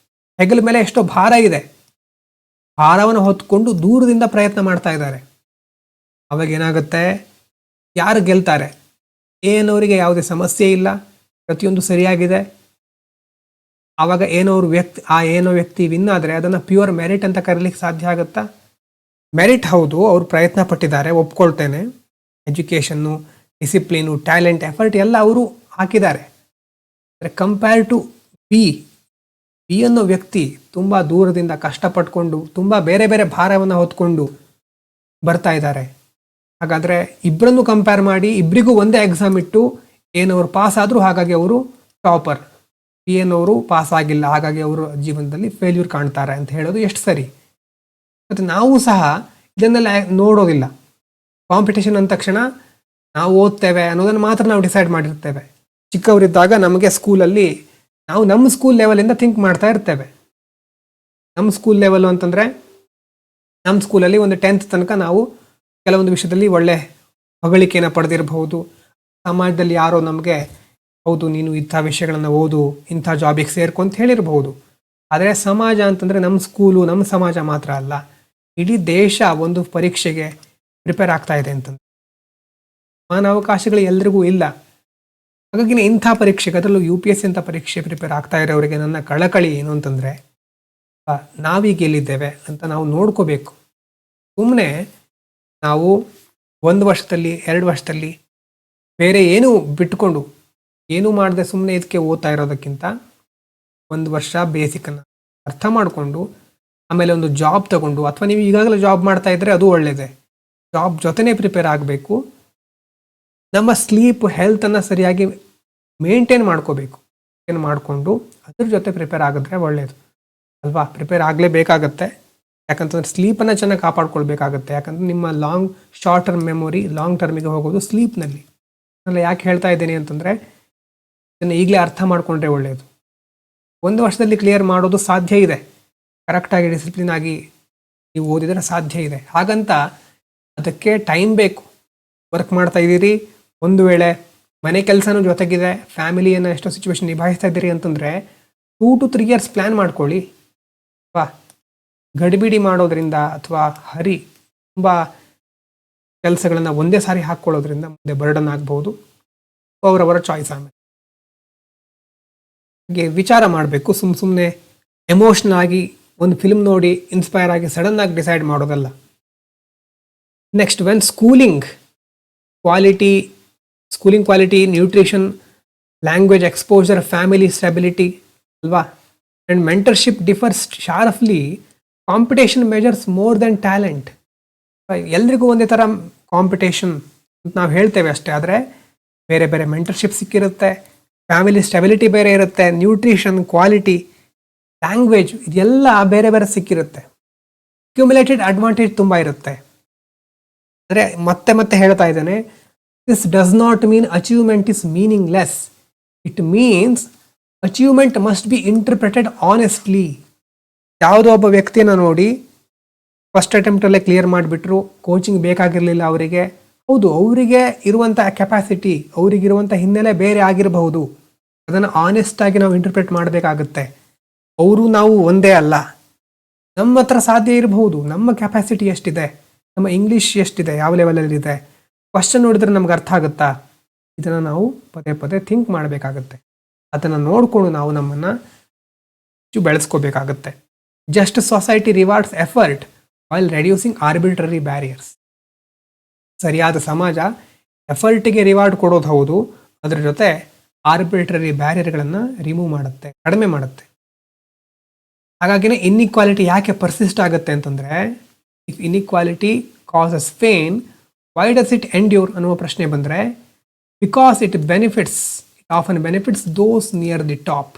ಹೆಗಲ ಮೇಲೆ ಎಷ್ಟೋ ಭಾರ ಇದೆ, ಭಾರವನ್ನು ಹೊತ್ಕೊಂಡು ದೂರದಿಂದ ಪ್ರಯತ್ನ ಮಾಡ್ತಾ ಇದ್ದಾರೆ. ಅವಾಗ ಏನಾಗುತ್ತೆ, ಯಾರು ಗೆಲ್ತಾರೆ? ಎ ಅನ್ನೋರಿಗೆ ಯಾವುದೇ ಸಮಸ್ಯೆ ಇಲ್ಲ, ಪ್ರತಿಯೊಂದು ಸರಿಯಾಗಿದೆ. ಆವಾಗ ಏನೋ ವ್ಯಕ್ತಿ ವಿನ್ ಆದರೆ ಅದನ್ನು ಪ್ಯೂರ್ ಮೆರಿಟ್ ಅಂತ ಕರೀಲಿಕ್ಕೆ ಸಾಧ್ಯ ಆಗುತ್ತಾ? ಮೆರಿಟ್ ಹೌದು, ಅವರು ಪ್ರಯತ್ನ ಪಟ್ಟಿದ್ದಾರೆ, ಒಪ್ಕೊಳ್ತೇನೆ. ಎಜುಕೇಷನ್ನು, ಡಿಸಿಪ್ಲಿನು, ಟ್ಯಾಲೆಂಟ್, ಎಫರ್ಟ್ ಎಲ್ಲ ಅವರು ಹಾಕಿದ್ದಾರೆ. ಕಂಪೇರ್ ಟು ಬಿ ಅನ್ನೋ ವ್ಯಕ್ತಿ ತುಂಬ ದೂರದಿಂದ ಕಷ್ಟಪಟ್ಕೊಂಡು ತುಂಬ ಬೇರೆ ಬೇರೆ ಭಾರವನ್ನು ಹೊತ್ಕೊಂಡು ಬರ್ತಾ ಇದ್ದಾರೆ. ಹಾಗಾದರೆ ಇಬ್ಬರನ್ನು ಕಂಪೇರ್ ಮಾಡಿ ಇಬ್ಬರಿಗೂ ಒಂದೇ ಎಕ್ಸಾಮ್ ಇಟ್ಟು ಏನವರು ಪಾಸ್ ಆದರೂ ಹಾಗಾಗಿ ಅವರು ಟಾಪರ್, ಬಿ ಏನವರು ಪಾಸ್ ಆಗಿಲ್ಲ ಹಾಗಾಗಿ ಅವರು ಜೀವನದಲ್ಲಿ ಫೇಲ್ಯೂರ್ ಕಾಣ್ತಾರೆ ಅಂತ ಹೇಳೋದು ಎಷ್ಟು ಸರಿ? ಮತ್ತು ನಾವು ಸಹ ಇದನ್ನೆಲ್ಲ ನೋಡೋದಿಲ್ಲ. ಕಾಂಪಿಟೇಷನ್ ಅಂದ ತಕ್ಷಣ ನಾವು ಓದ್ತೇವೆ ಅನ್ನೋದನ್ನು ಮಾತ್ರ ನಾವು ಡಿಸೈಡ್ ಮಾಡಿರ್ತೇವೆ. ಚಿಕ್ಕವರಿದ್ದಾಗ ನಮಗೆ ಸ್ಕೂಲಲ್ಲಿ ನಾವು ನಮ್ಮ ಸ್ಕೂಲ್ ಲೆವೆಲಿಂದ ಥಿಂಕ್ ಮಾಡ್ತಾ ಇರ್ತೇವೆ. ನಮ್ಮ ಸ್ಕೂಲ್ ಲೆವೆಲು ಅಂತಂದರೆ ನಮ್ಮ ಸ್ಕೂಲಲ್ಲಿ ಒಂದು 10th ತನಕ ನಾವು ಕೆಲವೊಂದು ವಿಷಯದಲ್ಲಿ ಒಳ್ಳೆ ಹೊಗಳಿಕೆಯನ್ನು ಪಡೆದಿರಬಹುದು. ಸಮಾಜದಲ್ಲಿ ಯಾರೋ ನಮಗೆ ಹೌದು ನೀನು ಇಂಥ ವಿಷಯಗಳನ್ನು ಓದು, ಇಂಥ ಜಾಬಿಗೆ ಸೇರ್ಕೊ ಅಂತ ಹೇಳಿರಬಹುದು. ಆದರೆ ಸಮಾಜ ಅಂತಂದರೆ ನಮ್ಮ ಸ್ಕೂಲು, ನಮ್ಮ ಸಮಾಜ ಮಾತ್ರ ಅಲ್ಲ, ಇಡೀ ದೇಶ ಒಂದು ಪರೀಕ್ಷೆಗೆ ಪ್ರಿಪೇರ್ ಆಗ್ತಾ ಇದೆ ಅಂತಂದ್ರೆ ಸಮಾನಾವಕಾಶಗಳು ಎಲ್ರಿಗೂ ಇಲ್ಲ. ಹಾಗಾಗಿ ಇಂಥ ಪರೀಕ್ಷೆಗೆ, ಅದರಲ್ಲೂ UPSC ಅಂತ ಪರೀಕ್ಷೆ ಪ್ರಿಪೇರ್ ಆಗ್ತಾ ಇರೋರಿಗೆ ನನ್ನ ಕಳಕಳಿ ಏನು ಅಂತಂದರೆ, ನಾವೀಗ ಎಲ್ಲಿದ್ದೇವೆ ಅಂತ ನಾವು ನೋಡ್ಕೋಬೇಕು. ಸುಮ್ಮನೆ ನಾವು 1 ವರ್ಷದಲ್ಲಿ 2 ವರ್ಷದಲ್ಲಿ ಬೇರೆ ಏನೂ ಬಿಟ್ಕೊಂಡು ಏನೂ ಮಾಡದೆ ಸುಮ್ಮನೆ ಇದಕ್ಕೆ ಓದ್ತಾ ಇರೋದಕ್ಕಿಂತ 1 ವರ್ಷ ಬೇಸಿಕನ್ನು ಅರ್ಥ ಮಾಡಿಕೊಂಡು ಆಮೇಲೆ ಒಂದು ಜಾಬ್ ತಗೊಂಡು, ಅಥವಾ ನೀವು ಈಗಾಗಲೇ ಜಾಬ್ ಮಾಡ್ತಾ ಇದ್ದರೆ ಅದು ಒಳ್ಳೆಯದೇ, ಜಾಬ್ ಜೊತೆನೇ ಪ್ರಿಪೇರ್ ಆಗಬೇಕು. ನಮ್ಮ ಸ್ಲೀಪ್ ಹೆಲ್ತನ್ನು ಸರಿಯಾಗಿ ಮೇಂಟೈನ್ ಮಾಡ್ಕೋಬೇಕು. ಏನು ಮಾಡಿಕೊಂಡು ಅದ್ರ ಜೊತೆ ಪ್ರಿಪೇರ್ ಆಗಿದ್ರೆ ಒಳ್ಳೆಯದು ಅಲ್ವಾ? ಪ್ರಿಪೇರ್ ಆಗಲೇಬೇಕಾಗತ್ತೆ. ಯಾಕಂತಂದ್ರೆ ಸ್ಲೀಪನ್ನು ಚೆನ್ನಾಗಿ ಕಾಪಾಡ್ಕೊಳ್ಬೇಕಾಗತ್ತೆ. ಯಾಕಂದರೆ ನಿಮ್ಮ ಶಾರ್ಟ್ ಟರ್ಮ್ ಮೆಮೊರಿ ಲಾಂಗ್ ಟರ್ಮಿಗೆ ಹೋಗೋದು ಸ್ಲೀಪ್ನಲ್ಲಿ. ನಾನು ಯಾಕೆ ಹೇಳ್ತಾ ಇದ್ದೀನಿ ಅಂತಂದರೆ, ಇದನ್ನು ಈಗಲೇ ಅರ್ಥ ಮಾಡಿಕೊಂಡ್ರೆ ಒಳ್ಳೆಯದು. 1 ವರ್ಷದಲ್ಲಿ ಕ್ಲಿಯರ್ ಮಾಡೋದು ಸಾಧ್ಯ ಇದೆ, ಕರೆಕ್ಟಾಗಿ ಡಿಸಿಪ್ಲಿನ್ ಆಗಿ ನೀವು ಓದಿದರೆ ಸಾಧ್ಯ ಇದೆ. ಹಾಗಂತ ಅದಕ್ಕೆ ಟೈಮ್ ಬೇಕು. ವರ್ಕ್ ಮಾಡ್ತಾ ಇದ್ದೀರಿ, ಒಂದು ವೇಳೆ ಮನೆ ಕೆಲಸನೂ ಜೊತೆಗಿದೆ, ಫ್ಯಾಮಿಲಿಯನ್ನು ಎಷ್ಟೋ ಸಿಚುವೇಶನ್ ನಿಭಾಯಿಸ್ತಾ ಇದ್ದೀರಿ ಅಂತಂದರೆ 2 to 3 years ಪ್ಲ್ಯಾನ್ ಮಾಡ್ಕೊಳ್ಳಿ. ಅಥವಾ ಗಡಿಬಿಡಿ ಮಾಡೋದ್ರಿಂದ ಅಥವಾ ತುಂಬ ಕೆಲಸಗಳನ್ನು ಒಂದೇ ಸಾರಿ ಹಾಕ್ಕೊಳ್ಳೋದ್ರಿಂದ ಮುಂದೆ ಬರ್ಡನ್ ಆಗ್ಬೋದು. ಅವರವರ ಚಾಯ್ಸ್. ಆಮೇಲೆ ಹಾಗೆ ವಿಚಾರ ಮಾಡಬೇಕು. ಸುಮ್ಮನೆ ಎಮೋಷ್ನಲ್ ಆಗಿ ಒಂದು ಫಿಲ್ಮ್ ನೋಡಿ ಇನ್ಸ್ಪೈರ್ ಆಗಿ ಸಡನ್ ಆಗಿ ಡಿಸೈಡ್ ಮಾಡೋದಲ್ಲ. Next, when schooling quality, nutrition, language exposure, family stability ಅಲ್ವಾ, and mentorship differs sharply, competition measures more than talent. ಎಲ್ರಿಗೂ ಒಂದೇ ಥರ ಕಾಂಪಿಟೇಷನ್ ಅಂತ ನಾವು ಹೇಳ್ತೇವೆ ಅಷ್ಟೇ. ಆದರೆ ಬೇರೆ ಬೇರೆ ಮೆಂಟರ್ಶಿಪ್ ಸಿಕ್ಕಿರುತ್ತೆ, ಫ್ಯಾಮಿಲಿ ಸ್ಟೆಬಿಲಿಟಿ ಬೇರೆ ಇರುತ್ತೆ, ನ್ಯೂಟ್ರಿಷನ್, ಕ್ವಾಲಿಟಿ, ಲ್ಯಾಂಗ್ವೇಜ್ ಇದೆಲ್ಲ ಬೇರೆ ಬೇರೆ ಸಿಕ್ಕಿರುತ್ತೆ. ಕ್ಯುಮುಲೇಟೆಡ್ ಅಡ್ವಾಂಟೇಜ್ ತುಂಬ ಇರುತ್ತೆ. ಅಂದರೆ ಮತ್ತೆ ಹೇಳ್ತಾ ಇದ್ದೇನೆ, This does not mean achievement is meaningless. It means achievement must be interpreted honestly. ಯಾವುದೋ ಒಬ್ಬ ವ್ಯಕ್ತಿಯನ್ನು ನೋಡಿ ಫಸ್ಟ್ ಅಟೆಂಪ್ಟಲ್ಲೇ ಕ್ಲಿಯರ್ ಮಾಡಿಬಿಟ್ರು, ಕೋಚಿಂಗ್ ಬೇಕಾಗಿರಲಿಲ್ಲ ಅವರಿಗೆ. ಹೌದು, ಅವರಿಗೆ ಇರುವಂಥ ಕೆಪಾಸಿಟಿ, ಅವರಿಗಿರುವಂಥ ಹಿನ್ನೆಲೆ ಬೇರೆ ಆಗಿರಬಹುದು. ಅದನ್ನು ಆನೆಸ್ಟಾಗಿ ನಾವು ಇಂಟರ್ಪ್ರೆಟ್ ಮಾಡಬೇಕಾಗುತ್ತೆ. ಅವರು ನಾವು ಒಂದೇ ಅಲ್ಲ. ನಮ್ಮ ಹತ್ರ ಸಾಧ್ಯ ಇರಬಹುದು, ನಮ್ಮ ಕೆಪಾಸಿಟಿ ಎಷ್ಟಿದೆ, ನಮ್ಮ ಇಂಗ್ಲೀಷ್ ಎಷ್ಟಿದೆ, ಯಾವ ಲೆವೆಲಲ್ಲಿದೆ, ಕ್ವಶನ್ ನೋಡಿದ್ರೆ ನಮ್ಗೆ ಅರ್ಥ ಆಗುತ್ತಾ? ಇದನ್ನು ನಾವು ಪದೇ ಪದೇ ಥಿಂಕ್ ಮಾಡಬೇಕಾಗತ್ತೆ. ಅದನ್ನು ನೋಡಿಕೊಂಡು ನಾವು ನಮ್ಮನ್ನು ಬೆಳೆಸ್ಕೋಬೇಕಾಗತ್ತೆ. Just society rewards effort while reducing arbitrary barriers. ಸರಿಯಾದ ಸಮಾಜ ಎಫರ್ಟಿಗೆ ರಿವಾರ್ಡ್ ಕೊಡೋದು ಹೌದು, ಅದರ ಜೊತೆ ಆರ್ಬಿಟ್ರರಿ ಬ್ಯಾರಿಯರ್ಗಳನ್ನು ರಿಮೂವ್ ಮಾಡುತ್ತೆ, ಕಡಿಮೆ ಮಾಡುತ್ತೆ. ಹಾಗಾಗಿನೇ ಇನ್ಇಕ್ವಾಲಿಟಿ ಯಾಕೆ ಪರ್ಸಿಸ್ಟ್ ಆಗುತ್ತೆ ಅಂತಂದರೆ, if inequality causes pain why does it endure ಅನ್ನುವ ಪ್ರಶ್ನೆ ಬಂದರೆ, because it often benefits those near the top.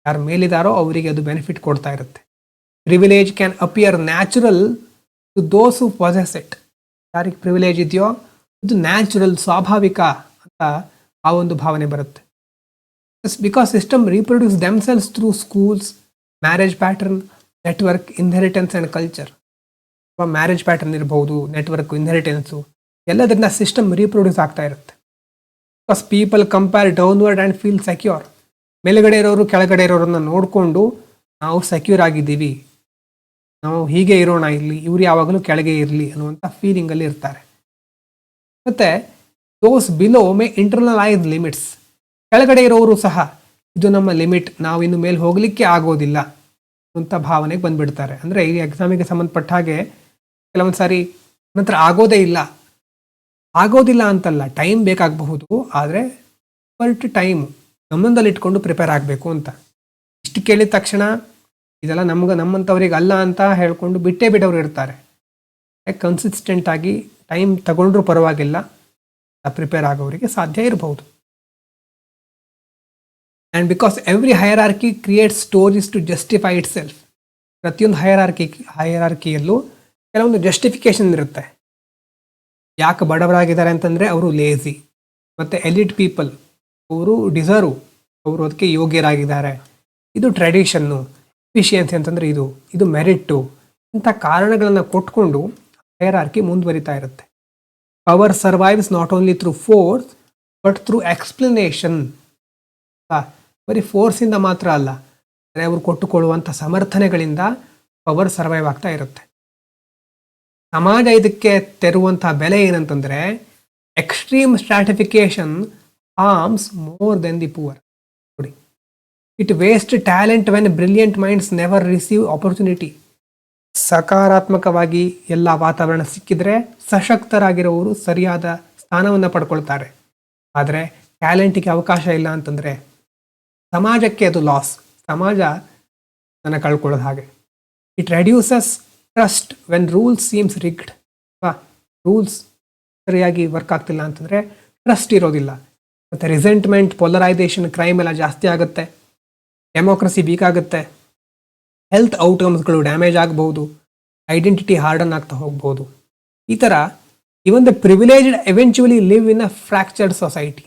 ಯಾರು ಮೇಲಿದಾರೋ ಅವರಿಗೆ ಅದು ಬೆನಿಫಿಟ್ ಕೊಡ್ತಾ ಇರುತ್ತೆ. Privilege can appear natural to those who possess it. ಯಾರಿಗೆ ಪ್ರಿವಿಲೇಜ್ ಇದೆಯೋ ಇದು ನ್ಯಾಚುರಲ್, ಸ್ವಾಭಾವಿಕ ಅಂತ ಆ ಒಂದು ಭಾವನೆ ಬರುತ್ತೆ. Because system reproduce themselves through schools, marriage pattern, network, inheritance and culture. Marriage pattern ಇರ್ಬೋದು, ನೆಟ್ವರ್ಕ್, ಇನ್ಹೆರಿಟೆನ್ಸು, ಎಲ್ಲದರಿಂದ ಸಿಸ್ಟಮ್ ರೀಪ್ರೊಡ್ಯೂಸ್ ಆಗ್ತಾ ಇರುತ್ತೆ. Because people compare downward and feel secure. ಮೇಲುಗಡೆ ಇರೋರು ಕೆಳಗಡೆ ಇರೋರನ್ನ ನೋಡಿಕೊಂಡು ನಾವು ಸೆಕ್ಯೂರ್ ಆಗಿದ್ದೀವಿ, ನಾವು ಹೀಗೆ ಇರೋಣ, ಇಲ್ಲಿ ಇವ್ರು ಯಾವಾಗಲೂ ಕೆಳಗೆ ಇರಲಿ ಅನ್ನುವಂಥ ಫೀಲಿಂಗಲ್ಲಿ ಇರ್ತಾರೆ. ಮತ್ತು ದೋಸ್ ಬಿಲೋ ಮೇ ಇಂಟರ್ನಲೈಸ್ ಲಿಮಿಟ್ಸ್. ಕೆಳಗಡೆ ಇರೋರು ಸಹ ಇದು ನಮ್ಮ ಲಿಮಿಟ್, ನಾವು ಇನ್ನು ಮೇಲೆ ಹೋಗಲಿಕ್ಕೆ ಆಗೋದಿಲ್ಲ ಅಂತ ಭಾವನೆಗೆ ಬಂದುಬಿಡ್ತಾರೆ. ಅಂದರೆ ಈ ಎಕ್ಸಾಮಿಗೆ ಸಂಬಂಧಪಟ್ಟ ಹಾಗೆ ಕೆಲವೊಂದು ಸಾರಿ ನಂತರ ಆಗೋದಿಲ್ಲ ಅಂತಲ್ಲ, ಟೈಮ್ ಬೇಕಾಗಬಹುದು, ಆದರೆ ಫರ್ಟ್ ಟೈಮ್ ಗಮನದಲ್ಲಿ ಇಟ್ಕೊಂಡು ಪ್ರಿಪೇರ್ ಆಗಬೇಕು ಅಂತ. ಇಷ್ಟು ಕೇಳಿದ ತಕ್ಷಣ ಇದೆಲ್ಲ ನಮ್ಮಂಥವ್ರಿಗೆ ಅಲ್ಲ ಅಂತ ಹೇಳ್ಕೊಂಡು ಬಿಟ್ಟೇ ಬಿಡೋರು ಇರ್ತಾರೆ. ಕನ್ಸಿಸ್ಟೆಂಟ್ ಆಗಿ ಟೈಮ್ ತಗೊಂಡ್ರೂ ಪರವಾಗಿಲ್ಲ, ಪ್ರಿಪೇರ್ ಆಗೋರಿಗೆ ಸಾಧ್ಯ ಇರಬಹುದು. And because every hierarchy create stories to justify itself. ಪ್ರತಿಯೊಂದು ಹೈರಾರ್ಕಿಯಲ್ಲೂ ಕೆಲವೊಂದು ಜಸ್ಟಿಫಿಕೇಶನ್ ಇರುತ್ತೆ. ಯಾಕೆ ಬಡವರಾಗಿದ್ದಾರೆ ಅಂತಂದರೆ ಅವರು ಲೇಝಿ, ಮತ್ತು ಎಲಿಟ್ ಪೀಪಲ್ ಅವರು ಡಿಸರ್ವ್, ಅವರು ಅದಕ್ಕೆ ಯೋಗ್ಯರಾಗಿದ್ದಾರೆ, ಇದು ಟ್ರೆಡಿಷನ್ನು, ಎಫಿಷಿಯನ್ಸಿ ಅಂತಂದರೆ ಇದು ಮೆರಿಟ್ಟು, ಇಂಥ ಕಾರಣಗಳನ್ನು ಕೊಟ್ಕೊಂಡು ಹೈರಾರ್ಕಿ ಮುಂದುವರಿತಾ ಇರುತ್ತೆ. Power survives not only through force but through explanation. ಬರೀ ಫೋರ್ಸಿಂದ ಮಾತ್ರ ಅಲ್ಲ, ಅಂದರೆ ಅವರು ಕೊಟ್ಟುಕೊಳ್ಳುವಂಥ ಸಮರ್ಥನೆಗಳಿಂದ ಪವರ್ ಸರ್ವೈವ್ ಆಗ್ತಾ ಇರುತ್ತೆ. ಸಮಾಜ ಇದಕ್ಕೆ ತೆರುವಂಥ ಬೆಲೆ ಏನಂತಂದರೆ, extreme stratification harms more than the poor. ನೋಡಿ, it waste talent when brilliant minds never receive opportunity. ಸಕಾರಾತ್ಮಕವಾಗಿ ಎಲ್ಲ ವಾತಾವರಣ ಸಿಕ್ಕಿದ್ರೆ ಸಶಕ್ತರಾಗಿರೋರು ಸರಿಯಾದ ಸ್ಥಾನವನ್ನು ಪಡ್ಕೊಳ್ತಾರೆ. ಆದರೆ ಟ್ಯಾಲೆಂಟಿಗೆ ಅವಕಾಶ ಇಲ್ಲ ಅಂತಂದರೆ ಸಮಾಜಕ್ಕೆ ಅದು ಲಾಸ್, ಸಮಾಜ ಅದನ್ನು ಕಳ್ಕೊಳ್ಳೋದು ಹಾಗೆ. It reduces trust when rules seem rigged. Rules ಸರಿಯಾಗಿ ವರ್ಕ್ ಆಗ್ತಿಲ್ಲ ಅಂತಂದರೆ ಟ್ರಸ್ಟ್ ಇರೋದಿಲ್ಲ. ಮತ್ತು ರಿಸೆಂಟ್ಮೆಂಟ್, ಪೊಲರೈಸೇಷನ್, ಕ್ರೈಮ್ ಎಲ್ಲ ಜಾಸ್ತಿ ಆಗುತ್ತೆ, ಡೆಮೋಕ್ರಸಿ ವೀಕ್ ಆಗುತ್ತೆ, ಹೆಲ್ತ್ ಔಟ್ಕಮ್ಸ್ಗಳು ಡ್ಯಾಮೇಜ್ ಆಗಬಹುದು, ಐಡೆಂಟಿಟಿ ಹಾರ್ಡನ್ ಆಗ್ತಾ ಹೋಗ್ಬೋದು. ಈ ಥರ even the privileged eventually live in a fractured society.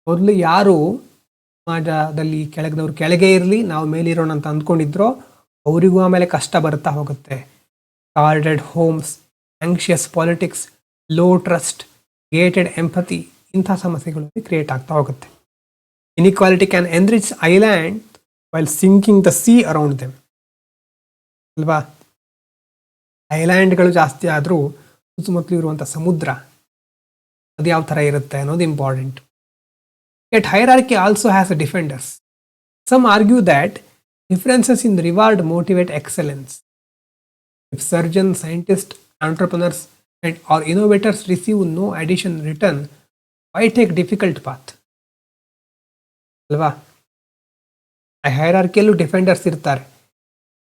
ಮೊದಲು ಯಾರು ಸಮಾಜದಲ್ಲಿ ಕೆಳಗಿನವ್ರು ಕೆಳಗೆ ಇರಲಿ, ನಾವು ಮೇಲಿರೋಣ ಅಂತ ಅಂದ್ಕೊಂಡಿದ್ರೋ ಅವರಿಗೂ ಆಮೇಲೆ ಕಷ್ಟ ಬರುತ್ತಾ ಹೋಗುತ್ತೆ. Guarded homes, anxious politics, low trust, gated empathy, ಇಂಥ ಸಮಸ್ಯೆಗಳು ಕ್ರಿಯೇಟ್ ಆಗ್ತಾ ಹೋಗುತ್ತೆ. Inequality can enrich island while sinking the sea around them. ಅಲ್ವಾ? ಐಲ್ಯಾಂಡ್ಗಳು ಜಾಸ್ತಿ ಆದರೂ ಸುತ್ತಮುತ್ತಲು ಇರುವಂಥ ಸಮುದ್ರ ಅದು ಯಾವ ಥರ ಇರುತ್ತೆ ಅನ್ನೋದು important. Yet hierarchy also has defenders. Some argue that differences in reward motivate excellence. If surgeons, scientists, entrepreneurs, or innovators receive no addition return, why take difficult path? ಅಲ್ವಾ? ಹೈರಾರ್ಕಿಯಲ್ಲೂ ಡಿಫೆಂಡರ್ಸ್ ಇರ್ತಾರೆ.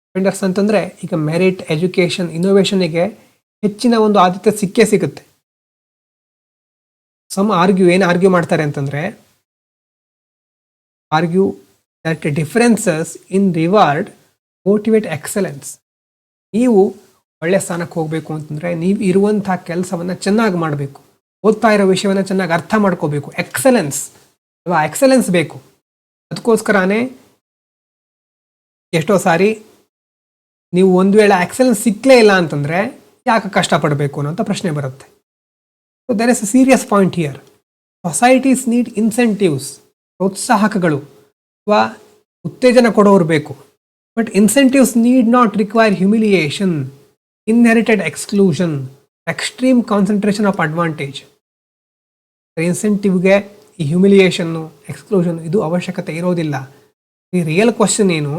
ಡಿಫೆಂಡರ್ಸ್ ಅಂತಂದರೆ ಈಗ ಮೆರಿಟ್, ಎಜುಕೇಷನ್, ಇನೋವೇಷನ್ಗೆ ಹೆಚ್ಚಿನ ಒಂದು ಆದ್ಯತೆ ಸಿಗುತ್ತೆ. Some argue ಮಾಡ್ತಾರೆ ಅಂತಂದರೆ, argue that differences in reward motivate excellence. ನೀವು ಒಳ್ಳೆ ಸ್ಥಾನಕ್ಕೆ ಹೋಗಬೇಕು ಅಂತಂದರೆ ನೀವು ಇರುವಂಥ ಕೆಲಸವನ್ನು ಚೆನ್ನಾಗಿ ಮಾಡಬೇಕು, ಓದ್ತಾ ಇರೋ ವಿಷಯವನ್ನು ಚೆನ್ನಾಗಿ ಅರ್ಥ ಮಾಡ್ಕೋಬೇಕು. ಎಕ್ಸಲೆನ್ಸ್ ಅಲ್ವಾ, ಎಕ್ಸಲೆನ್ಸ್ ಬೇಕು. ಅದಕ್ಕೋಸ್ಕರನೇ ಎಷ್ಟೋ ಸಾರಿ ನೀವು ಒಂದು ವೇಳೆ ಎಕ್ಸಲೆನ್ಸ್ ಸಿಕ್ಕಲೇ ಇಲ್ಲ ಅಂತಂದರೆ ಯಾಕೆ ಕಷ್ಟಪಡಬೇಕು ಅನ್ನೋಂಥ ಪ್ರಶ್ನೆ ಬರುತ್ತೆ. So there is a serious point here. Societies need incentives, ಪ್ರೋತ್ಸಾಹಕಗಳು ಅಥವಾ ಉತ್ತೇಜನ ಕೊಡೋರು ಬೇಕು. But incentives need not require humiliation, inherited exclusion, extreme concentration of advantage. ಇನ್ಸೆಂಟಿವ್ಗೆ ಈ ಹ್ಯುಮಿಲಿಯೇಷನ್ನು, ಎಕ್ಸ್ಕ್ಲೂಷನ್ ಇದು ಅವಶ್ಯಕತೆ ಇರೋದಿಲ್ಲ. ಈ ರಿಯಲ್ ಕ್ವಶನ್ ಏನು?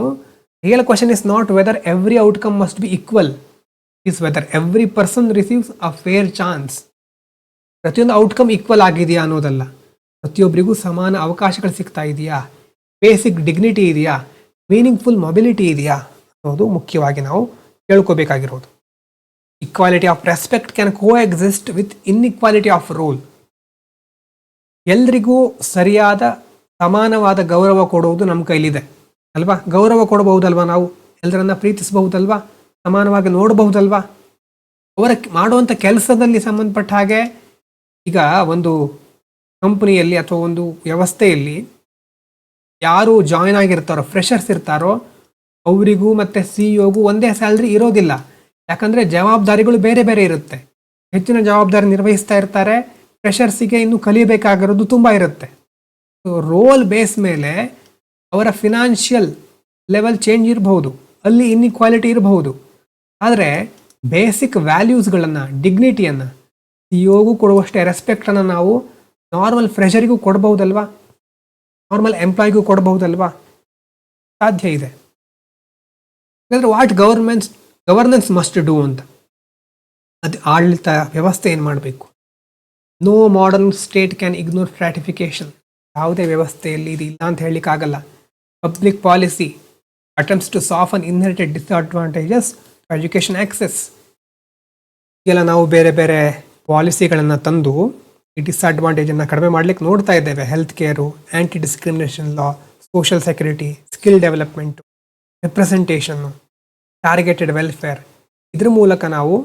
Real question is not whether every outcome must be equal, is whether every person receives a fair chance. ಪ್ರತಿಯೊಂದು outcome equal ಆಗಿದೆಯಾ ಅನ್ನೋದಲ್ಲ, ಪ್ರತಿಯೊಬ್ಬರಿಗೂ ಸಮಾನ ಅವಕಾಶಗಳು ಸಿಗ್ತಾ ಇದೆಯಾ, ಬೇಸಿಕ್ ಡಿಗ್ನಿಟಿ ಇದೆಯಾ, ಮೀನಿಂಗ್ಫುಲ್ ಮೊಬಿಲಿಟಿ ಇದೆಯಾ ಅನ್ನೋದು ಮುಖ್ಯವಾಗಿ ನಾವು ಕೇಳ್ಕೋಬೇಕಾಗಿರೋದು. Equality of respect can coexist with inequality of role. ಎಲ್ರಿಗೂ ಸರಿಯಾದ ಸಮಾನವಾದ ಗೌರವ ಕೊಡುವುದು ನಮ್ಮ ಕೈಲಿದೆ ಅಲ್ವಾ. ಗೌರವ ಕೊಡಬಹುದಲ್ವಾ, ನಾವು ಎಲ್ಲರನ್ನ ಪ್ರೀತಿಸಬಹುದಲ್ವಾ, ಸಮಾನವಾಗಿ ನೋಡಬಹುದಲ್ವಾ. ಅವರ ಮಾಡುವಂಥ ಕೆಲಸದಲ್ಲಿ ಸಂಬಂಧಪಟ್ಟ ಹಾಗೆ ಈಗ ಒಂದು ಕಂಪನಿಯಲ್ಲಿ ಅಥವಾ ಒಂದು ವ್ಯವಸ್ಥೆಯಲ್ಲಿ ಯಾರು ಜಾಯ್ನ್ ಆಗಿರ್ತಾರೋ, ಫ್ರೆಷರ್ಸ್ ಇರ್ತಾರೋ, ಅವರಿಗೂ ಮತ್ತು CEO ಒಂದೇ ಸ್ಯಾಲ್ರಿ ಇರೋದಿಲ್ಲ. ಯಾಕಂದರೆ ಜವಾಬ್ದಾರಿಗಳು ಬೇರೆ ಬೇರೆ ಇರುತ್ತೆ. ಹೆಚ್ಚಿನ ಜವಾಬ್ದಾರಿ ನಿರ್ವಹಿಸ್ತಾ ಇರ್ತಾರೆ. ಫ್ರೆಷರ್ಸಿಗೆ ಇನ್ನೂ ಕಲಿಬೇಕಾಗಿರೋದು ತುಂಬ ಇರುತ್ತೆ. ಸೊ ರೋಲ್ ಬೇಸ್ ಮೇಲೆ ಅವರ ಫಿನಾನ್ಷಿಯಲ್ ಲೆವೆಲ್ ಚೇಂಜ್ ಇರಬಹುದು, ಅಲ್ಲಿ ಇನ್ಇಕ್ವಾಲಿಟಿ ಇರಬಹುದು. ಆದರೆ ಬೇಸಿಕ್ ವ್ಯಾಲ್ಯೂಸ್ಗಳನ್ನು, ಡಿಗ್ನಿಟಿಯನ್ನು CEO ಕೊಡುವಷ್ಟೇ ರೆಸ್ಪೆಕ್ಟನ್ನು ನಾವು ನಾರ್ಮಲ್ ಫ್ರೆಷರಿಗೂ ಕೊಡಬಹುದಲ್ವಾ, ನಾರ್ಮಲ್ ಎಂಪ್ಲಾಯಿಗೂ ಕೊಡಬಹುದಲ್ವಾ? ಸಾಧ್ಯ ಇದೆ. ಯಾಕಂದರೆ ವಾಟ್ ಗವರ್ನೆನ್ಸ್ ಮಸ್ಟ್ ಡೂ ಅಂತ, ಅದು ಆಡಳಿತ ವ್ಯವಸ್ಥೆ ಏನು ಮಾಡಬೇಕು? No modern state can ignore stratification. ಯಾವುದೇ ವ್ಯವಸ್ಥೆಯಲ್ಲಿ ಇದು ಇಲ್ಲ ಅಂತ ಹೇಳಲಿಕ್ಕಾಗಲ್ಲ. Public policy attempts to soften inherited disadvantages education access. ಈಗೆಲ್ಲ ನಾವು ಬೇರೆ ಬೇರೆ ಪಾಲಿಸಿಗಳನ್ನು ತಂದು ಈ ಡಿಸ್ಅಡ್ವಾಂಟೇಜನ್ನು ಕಡಿಮೆ ಮಾಡಲಿಕ್ಕೆ ನೋಡ್ತಾ ಇದ್ದೇವೆ. Health care, anti discrimination law, social security, skill development, representation, targeted welfare. ಇದ್ರ ಮೂಲಕ ನಾವು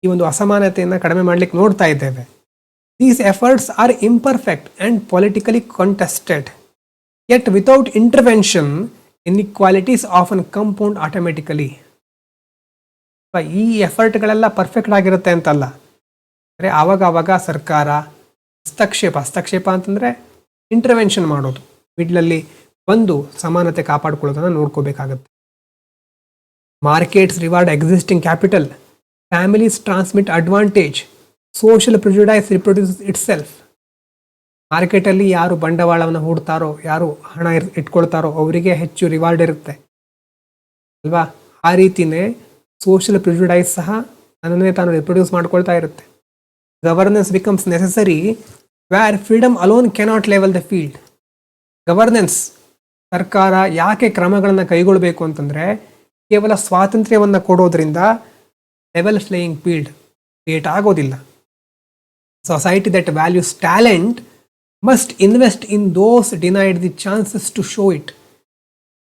ಈ ಒಂದು ಅಸಮಾನತೆಯನ್ನು ಕಡಿಮೆ ಮಾಡಲಿಕ್ಕೆ ನೋಡ್ತಾ ಇದ್ದೇವೆ. These efforts are imperfect and politically contested. Yet without intervention, inequalities often compound automatically. ಈ ಎಫರ್ಟ್ಗಳೆಲ್ಲ ಪರ್ಫೆಕ್ಟ್ ಆಗಿರುತ್ತೆ ಅಂತಲ್ಲ. ಅಂದರೆ ಆವಾಗ ಸರ್ಕಾರ ಹಸ್ತಕ್ಷೇಪ ಅಂತಂದರೆ ಇಂಟರ್ವೆನ್ಷನ್ ಮಾಡೋದು, ಮಿಡ್ಲಲ್ಲಿ ಬಂದು ಸಮಾನತೆ ಕಾಪಾಡ್ಕೊಳ್ಳೋದನ್ನು ನೋಡ್ಕೋಬೇಕಾಗತ್ತೆ. Markets reward existing capital, families transmit advantage, social prejudice reproduces itself. ಮಾರ್ಕೆಟಲ್ಲಿ ಯಾರು ಬಂಡವಾಳವನ್ನು ಹೂಡ್ತಾರೋ, ಯಾರು ಹಣ ಇಟ್ಕೊಳ್ತಾರೋ ಅವರಿಗೆ ಹೆಚ್ಚು ರಿವಾರ್ಡ್ ಇರುತ್ತೆ ಅಲ್ವಾ. ಆ ರೀತಿಯೇ ಸೋಷಿಯಲ್ ಪ್ರಿಜುಡೈಸ್ ಸಹ ತನ್ನನ್ನೇ ತಾನು ರಿಪ್ರೊಡ್ಯೂಸ್ ಮಾಡ್ಕೊಳ್ತಾ ಇರುತ್ತೆ. Governance becomes necessary where freedom alone cannot level the field. Governance, ಸರ್ಕಾರ ಯಾಕೆ ಕ್ರಮಗಳನ್ನು ಕೈಗೊಳ್ಳಬೇಕು ಅಂತಂದರೆ ಕೇವಲ ಸ್ವಾತಂತ್ರ್ಯವನ್ನು ಕೊಡೋದ್ರಿಂದ ಲೆವೆಲ್ ಪ್ಲೇಯಿಂಗ್ ಫೀಲ್ಡ್ ಕ್ರಿಯೇಟ್ ಆಗೋದಿಲ್ಲ. Society that values talent must invest in those denied the chances to show it.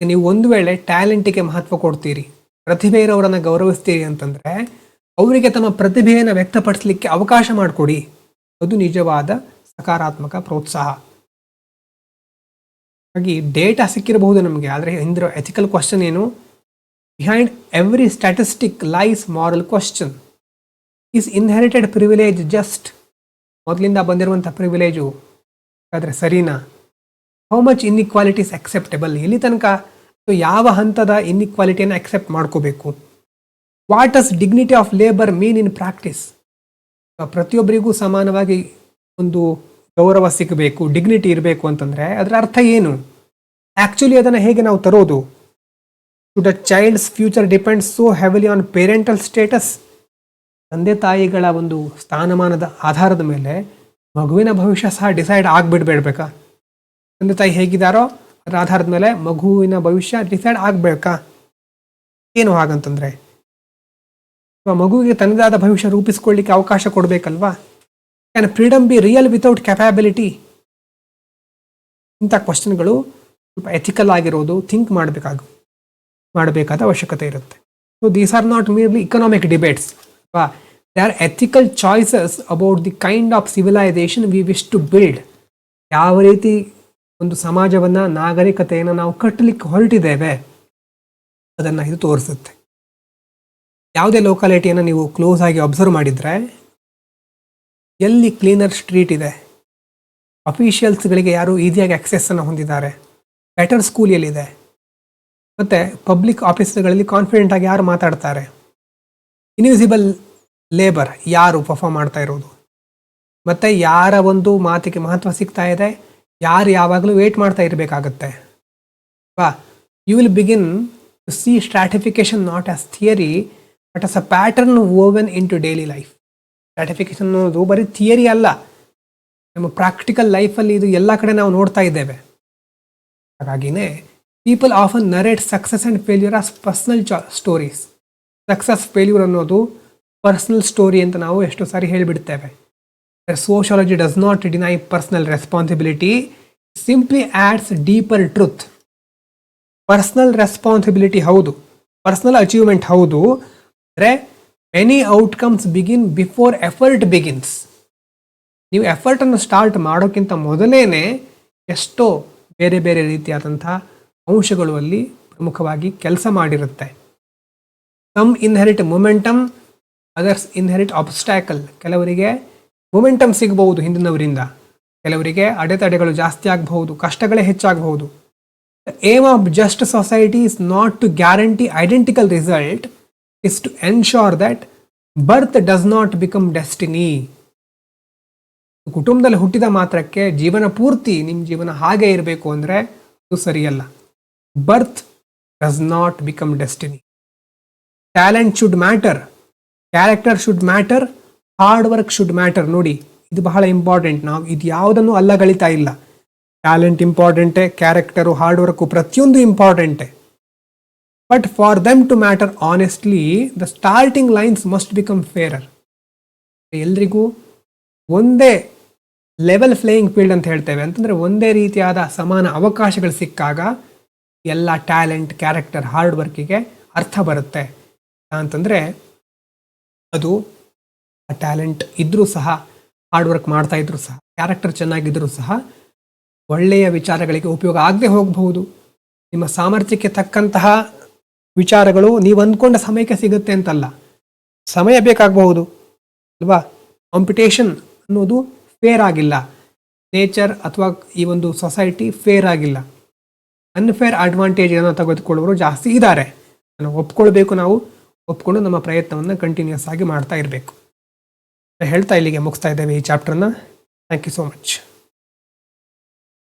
ನೀವು ಒಂದು ವೇಳೆ ಟ್ಯಾಲೆಂಟಿಗೆ ಮಹತ್ವ ಕೊಡ್ತೀರಿ, ಪ್ರತಿಭೆ ಇರೋರನ್ನು ಗೌರವಿಸ್ತೀರಿ ಅಂತಂದರೆ ಅವರಿಗೆ ತಮ್ಮ ಪ್ರತಿಭೆಯನ್ನು ವ್ಯಕ್ತಪಡಿಸಲಿಕ್ಕೆ ಅವಕಾಶ ಮಾಡಿಕೊಡಿ. ಅದು ನಿಜವಾದ ಸಕಾರಾತ್ಮಕ ಪ್ರೋತ್ಸಾಹ. ಹಾಗಾಗಿ ಡೇಟಾ ಸಿಕ್ಕಿರಬಹುದು ನಮಗೆ, ಆದರೆ ಹಿಂದಿರೋ ಎಥಿಕಲ್ ಕ್ವಶನ್ ಏನು? Behind every statistic lies moral question. Is inherited privilege just? ಮೊದಲಿಂದ ಬಂದಿರುವಂಥ ಪ್ರಿವಿಲೇಜು ಆದರೆ ಸರಿನಾ? How much inequalities acceptable? ಎಲ್ಲಿ ತನಕ, ಯಾವ ಹಂತದ ಇನ್ಇಕ್ವಾಲಿಟಿಯನ್ನು ಅಕ್ಸೆಪ್ಟ್ ಮಾಡ್ಕೋಬೇಕು? What does dignity of labour mean in practice? ಪ್ರತಿಯೊಬ್ಬರಿಗೂ ಸಮಾನವಾಗಿ ಒಂದು ಗೌರವ ಸಿಗಬೇಕು, ಡಿಗ್ನಿಟಿ ಇರಬೇಕು ಅಂತಂದರೆ ಅದರ ಅರ್ಥ ಏನು? ಆ್ಯಕ್ಚುಲಿ ಅದನ್ನು ಹೇಗೆ ನಾವು ತರೋದು? To the child's future depends so heavily on parental status. ತಂದೆ ತಾಯಿಗಳ ಒಂದು ಸ್ಥಾನಮಾನದ ಆಧಾರದ ಮೇಲೆ ಮಗುವಿನ ಭವಿಷ್ಯ ಸಹ ಡಿಸೈಡ್ ಆಗಿಬಿಡ್ಬೇಡ್ಬೇಕಾ? ತಂದೆ ತಾಯಿ ಹೇಗಿದ್ದಾರೋ ಅದರ ಆಧಾರದ ಮೇಲೆ ಮಗುವಿನ ಭವಿಷ್ಯ ಡಿಸೈಡ್ ಆಗಬೇಕಾ? ಏನು ಹಾಗಂತಂದರೆ ಮಗುವಿಗೆ ತನ್ನದಾದ ಭವಿಷ್ಯ ರೂಪಿಸ್ಕೊಳ್ಳಿಕ್ಕೆ ಅವಕಾಶ ಕೊಡಬೇಕಲ್ವಾ? Can freedom be real without capability? ಇಂಥ ಕ್ವಶನ್ಗಳು ಸ್ವಲ್ಪ ಎಥಿಕಲ್ ಆಗಿರೋದು, ಥಿಂಕ್ ಮಾಡಬೇಕಾದ ಅವಶ್ಯಕತೆ ಇರುತ್ತೆ. So these are not merely economic debates. They are ethical choices about the kind of civilisation we wish to build. ಯಾವ ರೀತಿ ಒಂದು ಸಮಾಜವನ್ನು, ನಾಗರಿಕತೆಯನ್ನು ನಾವು ಕಟ್ಟಲಿಕ್ಕೆ ಹೊರಟಿದ್ದೇವೆ ಅದನ್ನು ಇದು ತೋರಿಸುತ್ತೆ. ಯಾವುದೇ ಲೋಕಾಲಿಟಿಯನ್ನು ನೀವು ಕ್ಲೋಸ್ ಆಗಿ ಅಬ್ಸರ್ವ್ ಮಾಡಿದರೆ, ಎಲ್ಲಿ ಕ್ಲೀನರ್ ಸ್ಟ್ರೀಟ್ ಇದೆ, ಅಫಿಷಿಯಲ್ಸ್ಗಳಿಗೆ ಯಾರು ಈಸಿಯಾಗಿ ಆಕ್ಸೆಸ್ಸನ್ನು ಹೊಂದಿದ್ದಾರೆ, ಬೆಟರ್ ಸ್ಕೂಲ್ ಎಲ್ಲಿದೆ, ಮತ್ತು ಪಬ್ಲಿಕ್ ಆಫೀಸ್ಗಳಲ್ಲಿ ಕಾನ್ಫಿಡೆಂಟಾಗಿ ಯಾರು ಮಾತಾಡ್ತಾರೆ, ಇನ್ವಿಸಿಬಲ್ ಲೇಬರ್ ಯಾರು ಪರ್ಫಾರ್ಮ್ ಮಾಡ್ತಾ ಇರೋದು, ಮತ್ತು ಯಾರ ಒಂದು ಮಾತಿಗೆ ಮಹತ್ವ ಸಿಗ್ತಾ ಇದೆ, ಯಾರು ಯಾವಾಗಲೂ ವೇಟ್ ಮಾಡ್ತಾ ಇರಬೇಕಾಗತ್ತೆ. You will begin to see stratification not as theory but as a pattern woven into daily life. Stratification ಅನ್ನೋದು ಬರೀ ಥಿಯರಿ ಅಲ್ಲ, ನಮ್ಮ ಪ್ರಾಕ್ಟಿಕಲ್ ಲೈಫಲ್ಲಿ ಇದು ಎಲ್ಲ ಕಡೆ ನಾವು ನೋಡ್ತಾ ಇದ್ದೇವೆ. ಹಾಗಾಗಿನೇ people often narrate success and failure as personal stories. Success failure ಅನ್ನೋದು ಪರ್ಸ್ನಲ್ ಸ್ಟೋರಿ ಅಂತ ನಾವು ಎಷ್ಟು ಸಾರಿ ಹೇಳಿಬಿಡ್ತೇವೆ. Sociology does not deny personal responsibility, simply adds deeper truth. Personal responsibility ಹೌದು, ಪರ್ಸ್ನಲ್ ಅಚೀವ್ಮೆಂಟ್ ಹೌದು, ಅಂದರೆ many outcomes begin before effort begins. ನೀವು ಎಫರ್ಟನ್ನು ಸ್ಟಾರ್ಟ್ ಮಾಡೋಕ್ಕಿಂತ ಮೊದಲೇ ಎಷ್ಟೋ ಬೇರೆ ಬೇರೆ ರೀತಿಯಾದಂಥ ಅಂಶಗಳು ಅಲ್ಲಿ ಪ್ರಮುಖವಾಗಿ ಕೆಲಸ ಮಾಡಿರುತ್ತೆ. Some inherit momentum, others inherit obstacle. ಕೆಲವರಿಗೆ ಮೊಮೆಂಟಮ್ ಸಿಗಬಹುದು ಹಿಂದಿನವರಿಂದ, ಕೆಲವರಿಗೆ ಅಡೆತಡೆಗಳು ಜಾಸ್ತಿ ಆಗಬಹುದು, ಕಷ್ಟಗಳೇ ಹೆಚ್ಚಾಗಬಹುದು. Aim of just society is not to guarantee identical result, is to ensure that birth does not become destiny. ಕುಟುಂಬದಲ್ಲಿ ಹುಟ್ಟಿದ ಮಾತ್ರಕ್ಕೆ ಜೀವನ ಪೂರ್ತಿ ನಿಮ್ಮ ಜೀವನ ಹಾಗೆ ಇರಬೇಕು ಅಂದರೆ ಅದು ಸರಿಯಲ್ಲ. Birth does not become destiny. Talent should matter, character should matter, hard work should matter. ನೋಡಿ, ಇದು ಬಹಳ ಇಂಪಾರ್ಟೆಂಟ್. ನಾವು ಇದು ಯಾವುದನ್ನು ಅಲ್ಲಗಳಿತಾ ಇಲ್ಲ. ಟ್ಯಾಲೆಂಟ್ ಇಂಪಾರ್ಟೆಂಟೇ, ಕ್ಯಾರೆಕ್ಟರು, ಹಾರ್ಡ್ ವರ್ಕು ಪ್ರತಿಯೊಂದು ಇಂಪಾರ್ಟೆಂಟೇ. But for them to matter honestly the starting lines must become fairer. ಎಲ್ರಿಗೂ ಒಂದೇ ಲೆವೆಲ್ ಫ್ಲೇಯಿಂಗ್ ಫೀಲ್ಡ್ ಅಂತ ಹೇಳ್ತೇವೆ, ಅಂತಂದರೆ ಒಂದೇ ರೀತಿಯಾದ ಸಮಾನ ಅವಕಾಶಗಳು ಸಿಕ್ಕಾಗ ಎಲ್ಲ ಟ್ಯಾಲೆಂಟ್, ಕ್ಯಾರೆಕ್ಟರ್, ಹಾರ್ಡ್ ವರ್ಕಿಗೆ ಅರ್ಥ ಬರುತ್ತೆ. ಅಂತಂದರೆ ಅದು ಟ್ಯಾಲೆಂಟ್ ಇದ್ದರೂ ಸಹ, ಹಾರ್ಡ್ ವರ್ಕ್ ಮಾಡ್ತಾ ಇದ್ರೂ ಸಹ, ಕ್ಯಾರೆಕ್ಟರ್ ಚೆನ್ನಾಗಿದ್ದರೂ ಸಹ ಒಳ್ಳೆಯ ವಿಚಾರಗಳಿಗೆ ಉಪಯೋಗ ಆಗದೆ ಹೋಗಬಹುದು. ನಿಮ್ಮ ಸಾಮರ್ಥ್ಯಕ್ಕೆ ತಕ್ಕಂತಹ ವಿಚಾರಗಳು ನೀವು ಅಂದ್ಕೊಂಡ ಸಮಯಕ್ಕೆ ಸಿಗುತ್ತೆ ಅಂತಲ್ಲ, ಸಮಯ ಬೇಕಾಗಬಹುದು ಅಲ್ವಾ. ಕಾಂಪಿಟೇಷನ್ ಅನ್ನೋದು ಫೇರ್ ಆಗಿಲ್ಲ, ನೇಚರ್ ಅಥವಾ ಈ ಒಂದು ಸೊಸೈಟಿ ಫೇರ್ ಆಗಿಲ್ಲ. ಅನ್ಫೇರ್ ಅಡ್ವಾಂಟೇಜನ್ನು ತೆಗೆದುಕೊಳ್ಳುವವರು ಜಾಸ್ತಿ ಇದ್ದಾರೆ. ನಾವು ಒಪ್ಕೊಳ್ಬೇಕು, ನಾವು ಒಪ್ಕೊಂಡು ನಮ್ಮ ಪ್ರಯತ್ನವನ್ನು ಕಂಟಿನ್ಯೂಸ್ ಆಗಿ ಮಾಡ್ತಾ ಇರಬೇಕು. ಹೇಳ್ತಾ ಇಲ್ಲಿಗೆ ಮುಗಿಸ್ತಾ ಇದ್ದೇವೆ ಈ ಚಾಪ್ಟರ್ನ. Thank you so much.